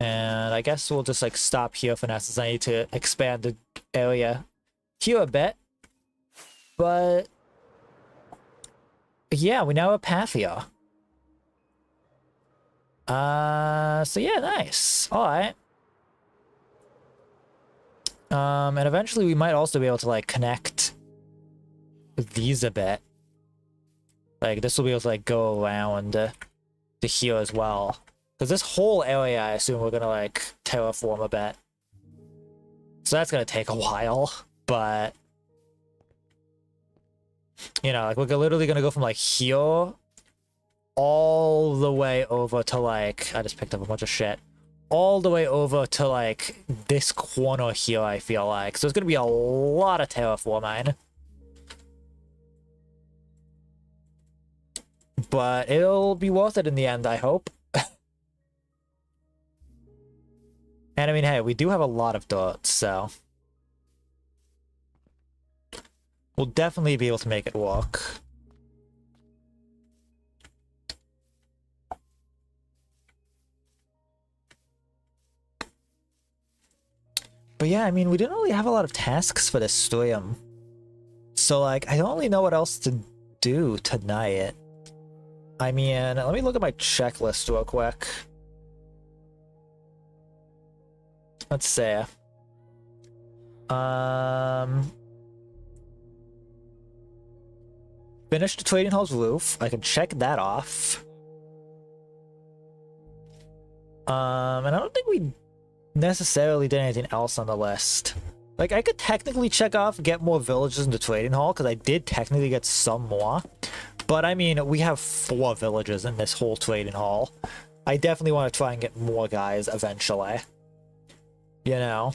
And I guess we'll just like stop here for now since I need to expand the area here a bit. But yeah, we now have a path here. So yeah, nice. Alright. And eventually we might also be able to like connect these a bit. Like this will be able to like go around to here as well. Because this whole area, I assume we're gonna like terraform a bit. So that's gonna take a while, but you know, like we're literally gonna go from like here all the way over to like, I just picked up a bunch of shit. All the way over to like this corner here, I feel like. So it's gonna be a lot of terraforming. But it'll be worth it in the end, I hope. And I mean, hey, we do have a lot of dirt, so we'll definitely be able to make it work. But yeah, I mean, we didn't really have a lot of tasks for this stream. So, like, I don't really know what else to do tonight. I mean, let me look at my checklist real quick. Let's see. Finish the trading hall's roof. I can check that off. And I don't think we necessarily did anything else on the list. Like, I could technically check off get more villagers in the trading hall, because I did technically get some more. But I mean, we have 4 villages in this whole trading hall. I definitely want to try and get more guys eventually. You know?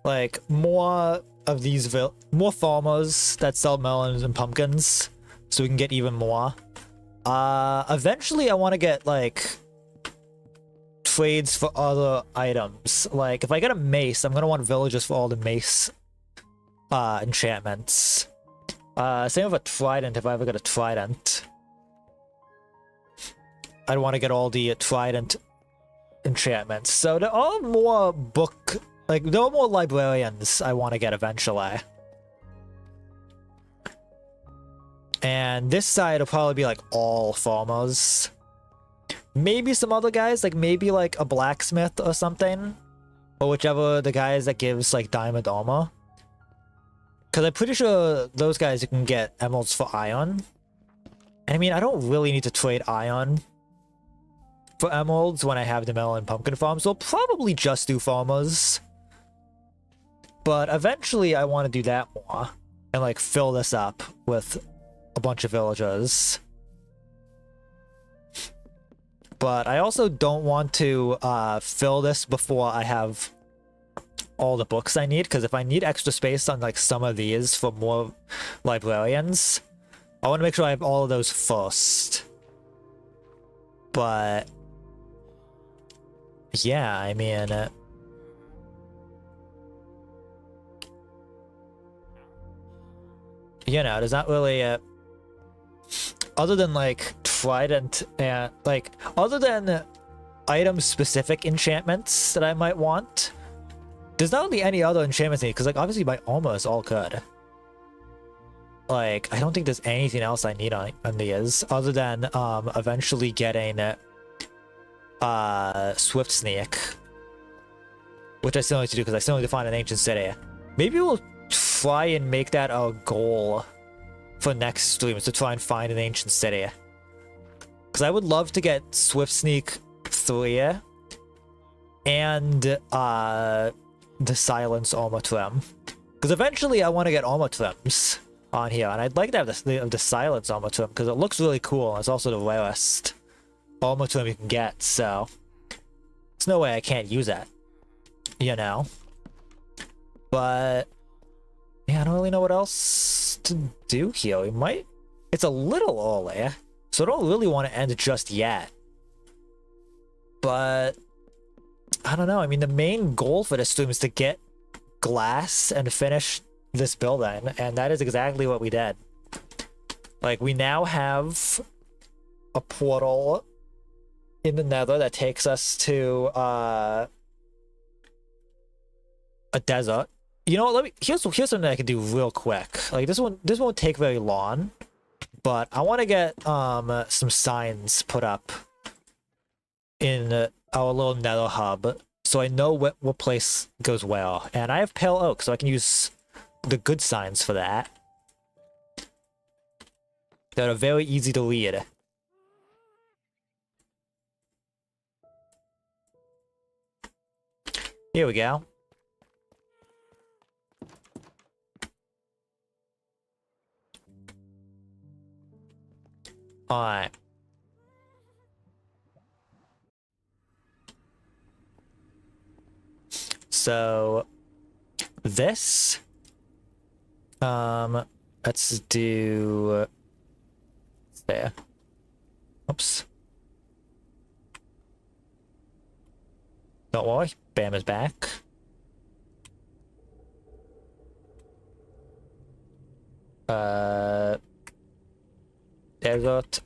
Like, more of these more farmers that sell melons and pumpkins, so we can get even more. Eventually I want to get, like, trades for other items. Like, if I get a mace, I'm gonna want villagers for all the mace enchantments. Same with a trident if I ever get a trident. I'd want to get all the trident enchantments. So there are more there are more librarians I want to get eventually. And this side will probably be like all farmers. Maybe some other guys, like maybe like a blacksmith or something. Or whichever the guys that gives like diamond armor. Because I'm pretty sure those guys you can get emeralds for iron. And I mean, I don't really need to trade iron for emeralds when I have the melon and pumpkin farm, so I'll probably just do farmers. But eventually I want to do that more. And like fill this up with a bunch of villagers. But I also don't want to fill this before I have all the books I need, because if I need extra space on like some of these for more librarians, I want to make sure I have all of those first. But yeah, I mean, you know, there's not really other than like trident and like other than item specific enchantments that I might want, there's not really any other enchantments needed, because like obviously my armor is all good. Like I don't think there's anything else I need on these other than eventually getting swift sneak, which I still need to do because I still need to find an ancient city. Maybe we'll try and make that a goal for next stream, is to try and find an ancient city, because I would love to get swift sneak 3 and the silence armor trim, because eventually I want to get armor trims on here, and I'd like to have the silence armor trim because it looks really cool, and it's also the rarest armor trim you can get, so there's no way I can't use that, you know. But yeah, I don't really know what else to do here. We might, it's a little early, so I don't really want to end just yet, but I don't know. I mean, the main goal for this stream is to get glass and finish this building, and that is exactly what we did. Like, we now have a portal in the nether that takes us to a desert. You know what, here's something I can do real quick. Like this won't take very long, but I want to get some signs put up in our little nether hub, so I know what place goes where. And I have pale oak, so I can use the good signs for that. That are very easy to read. Here we go. Alright. So this let's do there. Oops. Don't worry, Bam is back. Desert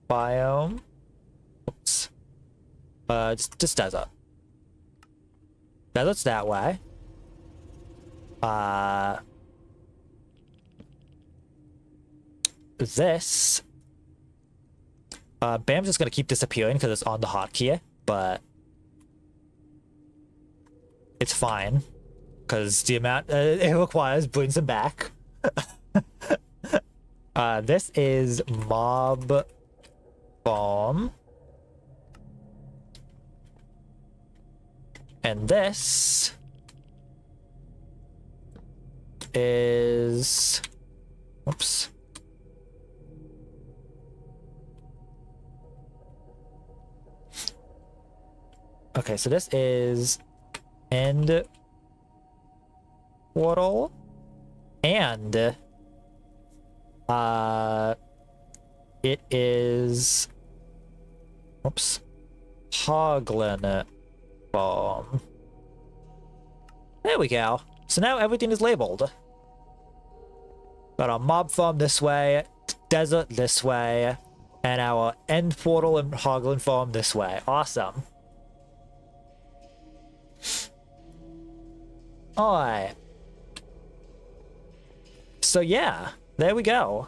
biome. Oops. Just desert. Desert's that way. This. Bam's just gonna keep disappearing because it's on the hotkey, but it's fine because the amount it requires brings him back. This is mob bomb, and this is, oops. Okay, so this is end portal, and it is, oops, Hoglin bomb. There we go. So now everything is labeled. Got our mob farm this way, desert this way, and our end portal and Hoglin farm this way. Awesome. Alright. So yeah, there we go.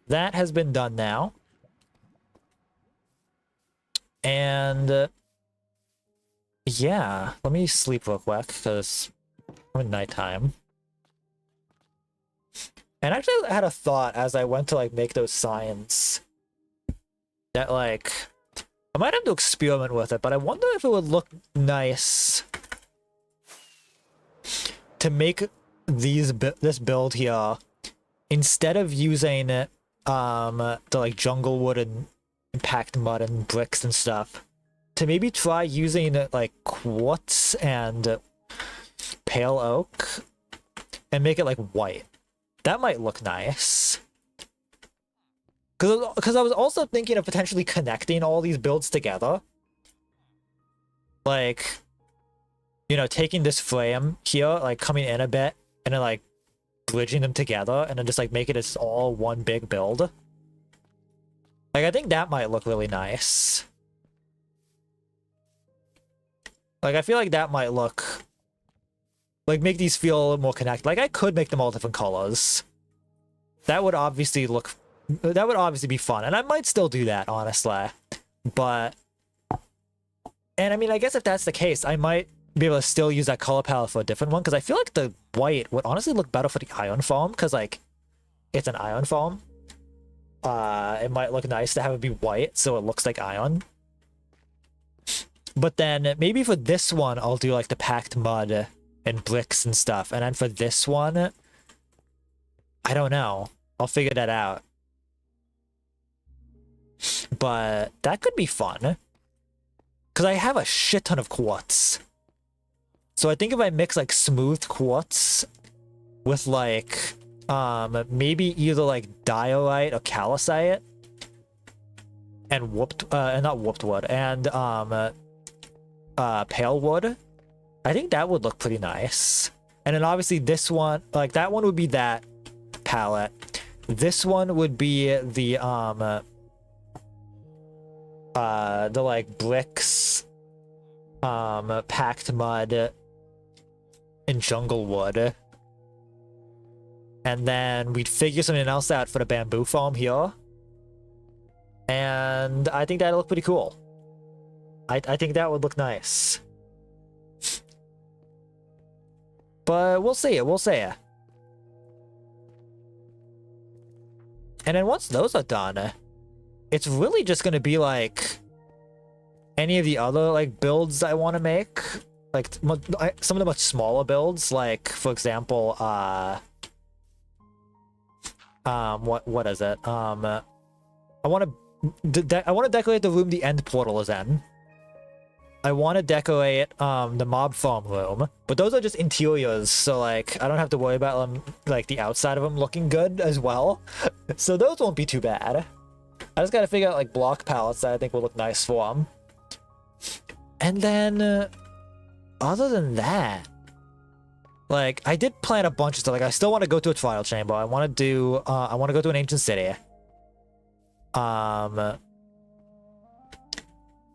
That has been done now. And yeah, let me sleep real quick because I'm in nighttime. And actually I had a thought as I went to like make those signs that like I might have to experiment with it, but I wonder if it would look nice to make this build here, instead of using the like jungle wood and packed mud and bricks and stuff, to maybe try using like quartz and pale oak and make it like white. That might look nice. Because I was also thinking of potentially connecting all these builds together. Like, you know, taking this frame here, like coming in a bit, and then like bridging them together, and then just like make it as all one big build. Like, I think that might look really nice. Like, I feel like that might look... like, make these feel a little more connected. Like, I could make them all different colors. That would obviously look... that would obviously be fun, and I might still do that, honestly. But... and I mean, I guess if that's the case, I might be able to still use that color palette for a different one, because I feel like the white would honestly look better for the iron farm, because, like, it's an iron farm. It might look nice to have it be white, so it looks like iron. But then, maybe for this one, I'll do, like, the packed mud and bricks and stuff. And then for this one, I don't know. I'll figure that out. But that could be fun. Because I have a shit ton of quartz. So I think if I mix, like, smoothed quartz with, like... maybe either like diorite or calcite and not whooped wood and pale wood, I think that would look pretty nice. And then obviously this one, like that one would be that palette. This one would be the like bricks, packed mud, and jungle wood. And then we'd figure something else out for the bamboo farm here. And I think that'll look pretty cool. I think that would look nice. But we'll see it, we'll see it. And then once those are done, it's really just gonna be like any of the other like builds I want to make. Like some of the much smaller builds, like for example, what is it? I want to decorate the room the end portal is in. I want to decorate the mob farm room, but those are just interiors, so like I don't have to worry about them, like the outside of them looking good as well. So those won't be too bad. I just gotta figure out like block palettes that I think will look nice for them. And then other than that, like, I did plan a bunch of stuff. Like, I still want to go to a trial chamber. I want to do, I want to go to an ancient city.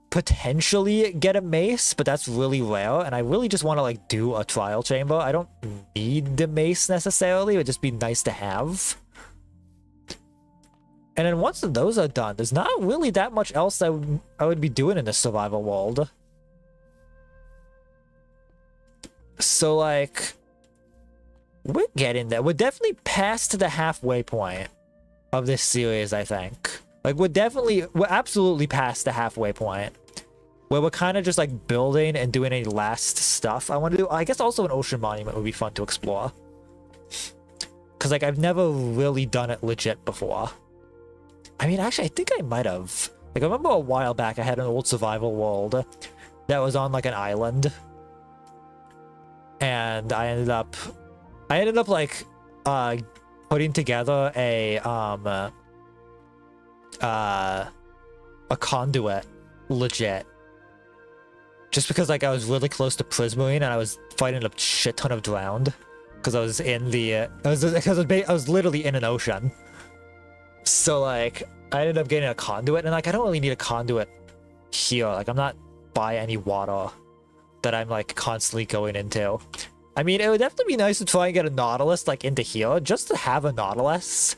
Potentially get a mace, but that's really rare. And I really just want to, like, do a trial chamber. I don't need the mace necessarily. It would just be nice to have. And then once those are done, there's not really that much else I would be doing in this survival world. So, like... we're getting there. We're definitely past the halfway point of this series, I think. Like, we're absolutely past the halfway point. Where we're kind of just, like, building and doing any last stuff I want to do. I guess also an ocean monument would be fun to explore. Because, like, I've never really done it legit before. I mean, actually, I think I might have. Like, I remember a while back I had an old survival world that was on, like, an island. And I ended up like putting together a conduit legit just because like I was really close to Prismarine and I was fighting a shit ton of drowned because I was in the I was literally in an ocean. So like I ended up getting a conduit, and like I don't really need a conduit here. Like I'm not by any water that I'm like constantly going into. I mean, it would definitely be nice to try and get a Nautilus like into here just to have a Nautilus,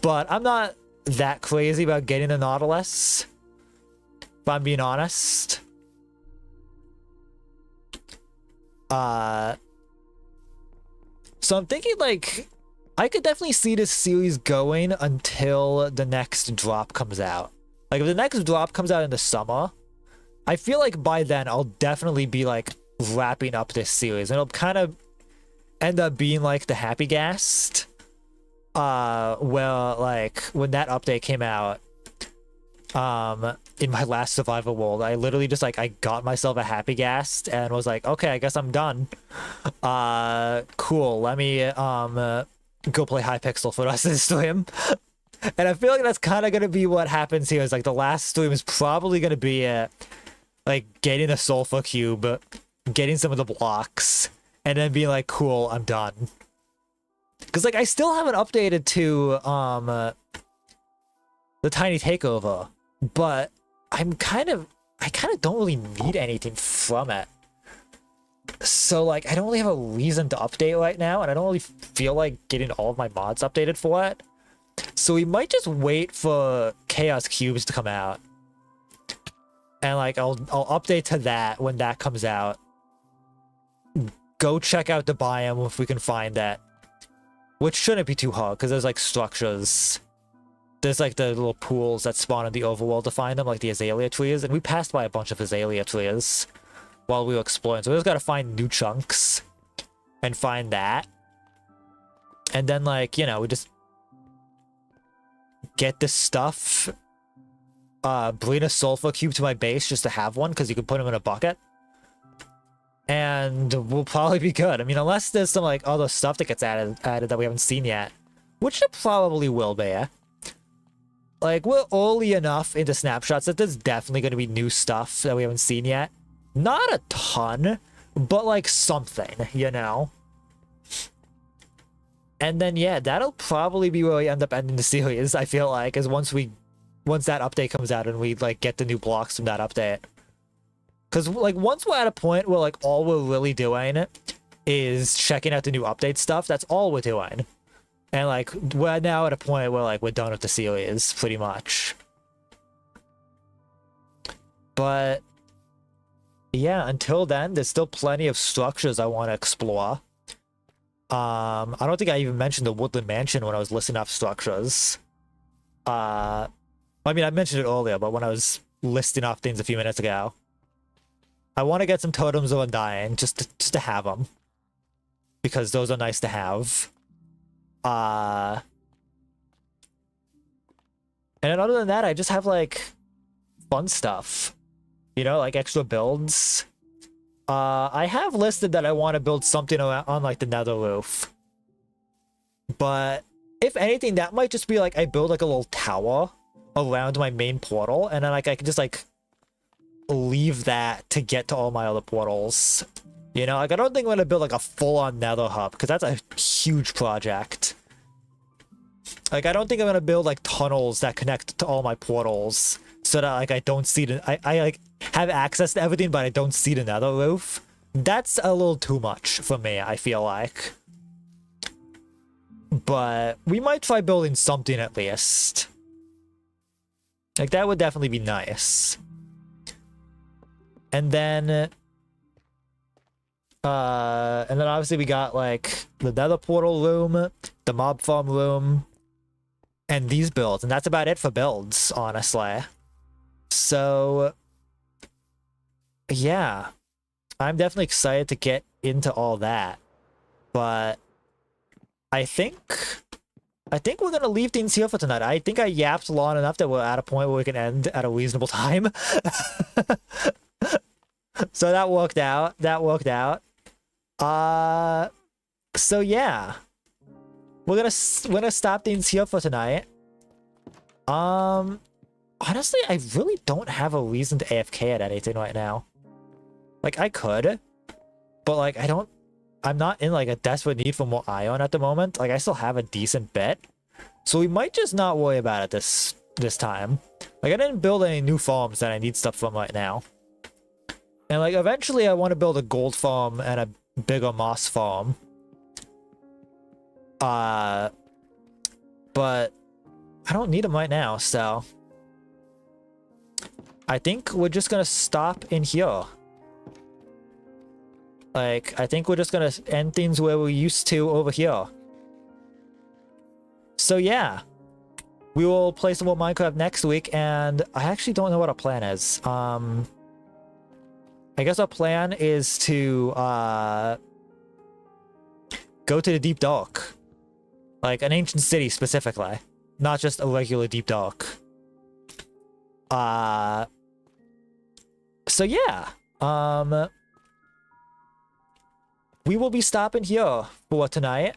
but I'm not that crazy about getting a Nautilus, if I'm being honest. So I'm thinking like I could definitely see this series going until the next drop comes out. Like if the next drop comes out in the summer, I feel like by then I'll definitely be like wrapping up this series, and it'll kind of end up being like the Happy Ghast. Well, like when that update came out, in my last survival world, I literally just like I got myself a Happy Ghast and was like, okay, I guess I'm done. Cool. Let me go play Hypixel for the rest of the stream. And I feel like that's kind of gonna be what happens here. Is like the last stream is probably gonna be like getting a sulfur cube, getting some of the blocks, and then being like, cool, I'm done. Because like I still haven't updated to the tiny takeover, but I kind of don't really need anything from it. So like I don't really have a reason to update right now, and I don't really feel like getting all of my mods updated for it. So we might just wait for Chaos Cubes to come out. And like I'll update to that when that comes out. Go check out the biome if we can find that. Which shouldn't be too hard, because there's like structures. There's like the little pools that spawn in the overworld to find them, like the azalea trees, and we passed by a bunch of azalea trees while we were exploring. So we just gotta find new chunks and find that. And then like, you know, we just get this stuff. Bring a sulfur cube to my base just to have one, because you can put them in a bucket. And we'll probably be good. I mean, unless there's some like other stuff that gets added that we haven't seen yet. Which it probably will be. Like, we're early enough into snapshots that there's definitely going to be new stuff that we haven't seen yet. Not a ton, but like something, you know? And then, yeah, that'll probably be where we end up ending the series, I feel like, is once that update comes out and we like get the new blocks from that update. Because like once we're at a point where like all we're really doing is checking out the new update stuff, that's all we're doing. And like we're now at a point where like we're done with the series pretty much. But yeah, until then, there's still plenty of structures I want to explore. I don't think I even mentioned the Woodland Mansion when I was listing off structures. I mean, I mentioned it earlier, but when I was listing off things a few minutes ago, I want to get some totems of undying just to have them, because those are nice to have. And then other than that, I just have like fun stuff, you know, like extra builds. I have listed that I want to build something on like the nether roof, but if anything, that might just be like I build like a little tower around my main portal, and then like I can just like leave that to get to all my other portals. You know, like I don't think I'm gonna build like a full-on nether hub, because that's a huge project. Like I don't think I'm gonna build like tunnels that connect to all my portals so that like I don't see the I like have access to everything but I don't see the nether roof. That's a little too much for me, I feel like. But we might try building something at least. Like that would definitely be nice. And then obviously we got like the nether portal room, the mob farm room, and these builds, and that's about it for builds, honestly. So yeah, I'm definitely excited to get into all that, but I think we're gonna leave things here for tonight. I think I yapped long enough that we're at a point where we can end at a reasonable time. So that worked out. So yeah, we're gonna stop things here for tonight. Honestly, I really don't have a reason to AFK at anything right now. Like, I could, but like, I'm not in like a desperate need for more iron at the moment. Like, I still have a decent bit. So we might just not worry about it this time. Like, I didn't build any new farms that I need stuff from right now. And like, eventually I want to build a gold farm and a bigger moss farm. But I don't need them right now, so I think we're just gonna stop in here. Like, I think we're just gonna end things where we used to over here. So yeah, we will play some more Minecraft next week, and I actually don't know what our plan is. I guess our plan is to go to the deep dark. Like an ancient city specifically. Not just a regular deep dark. So yeah. We will be stopping here for tonight.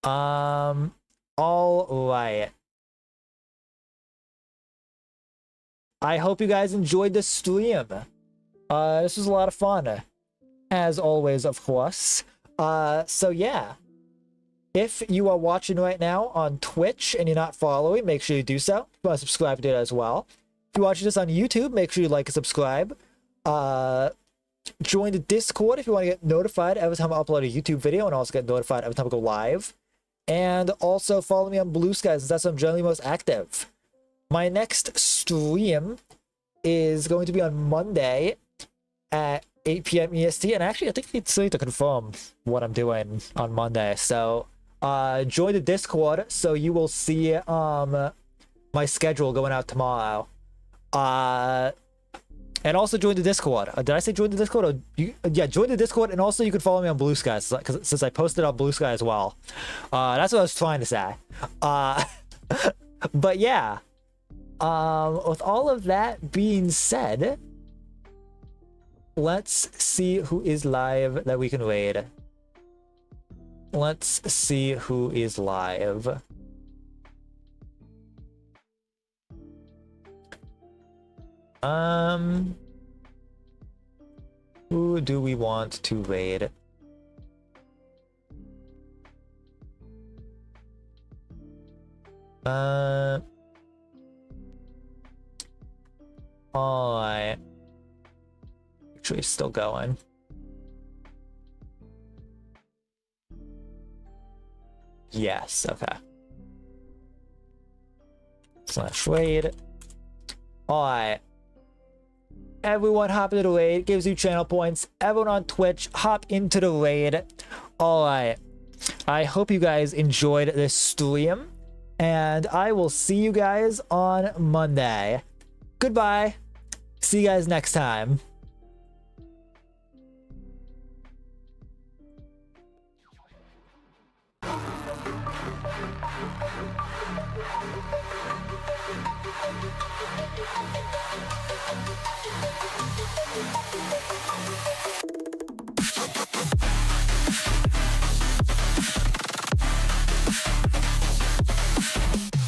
All right. I hope you guys enjoyed the stream. This was a lot of fun. As always, of course. So yeah. If you are watching right now on Twitch and you're not following, make sure you do so. If you want to subscribe to it as well. If you're watching this on YouTube, make sure you like and subscribe. Join the Discord if you want to get notified every time I upload a YouTube video, and also get notified every time I go live. And also follow me on Blue Sky, since that's when I'm generally most active. My next stream is going to be on Monday at 8 p.m. EST, and actually I think I still need to confirm what I'm doing on Monday. So join the Discord so you will see my schedule going out tomorrow. And also join the Discord. Did I say join the Discord? Or yeah, join the Discord, and also you can follow me on Blue Sky, since I posted on Blue Sky as well. That's what I was trying to say. But yeah, with all of that being said, let's see who is live that we can raid. Let's see who is live. Who do we want to raid? Alright. Actually, still going. Yes, okay. Slash raid. Alright. Everyone hop into the raid. Gives you channel points. Everyone on Twitch, hop into the raid. Alright. I hope you guys enjoyed this stream. And I will see you guys on Monday. Goodbye. See you guys next time.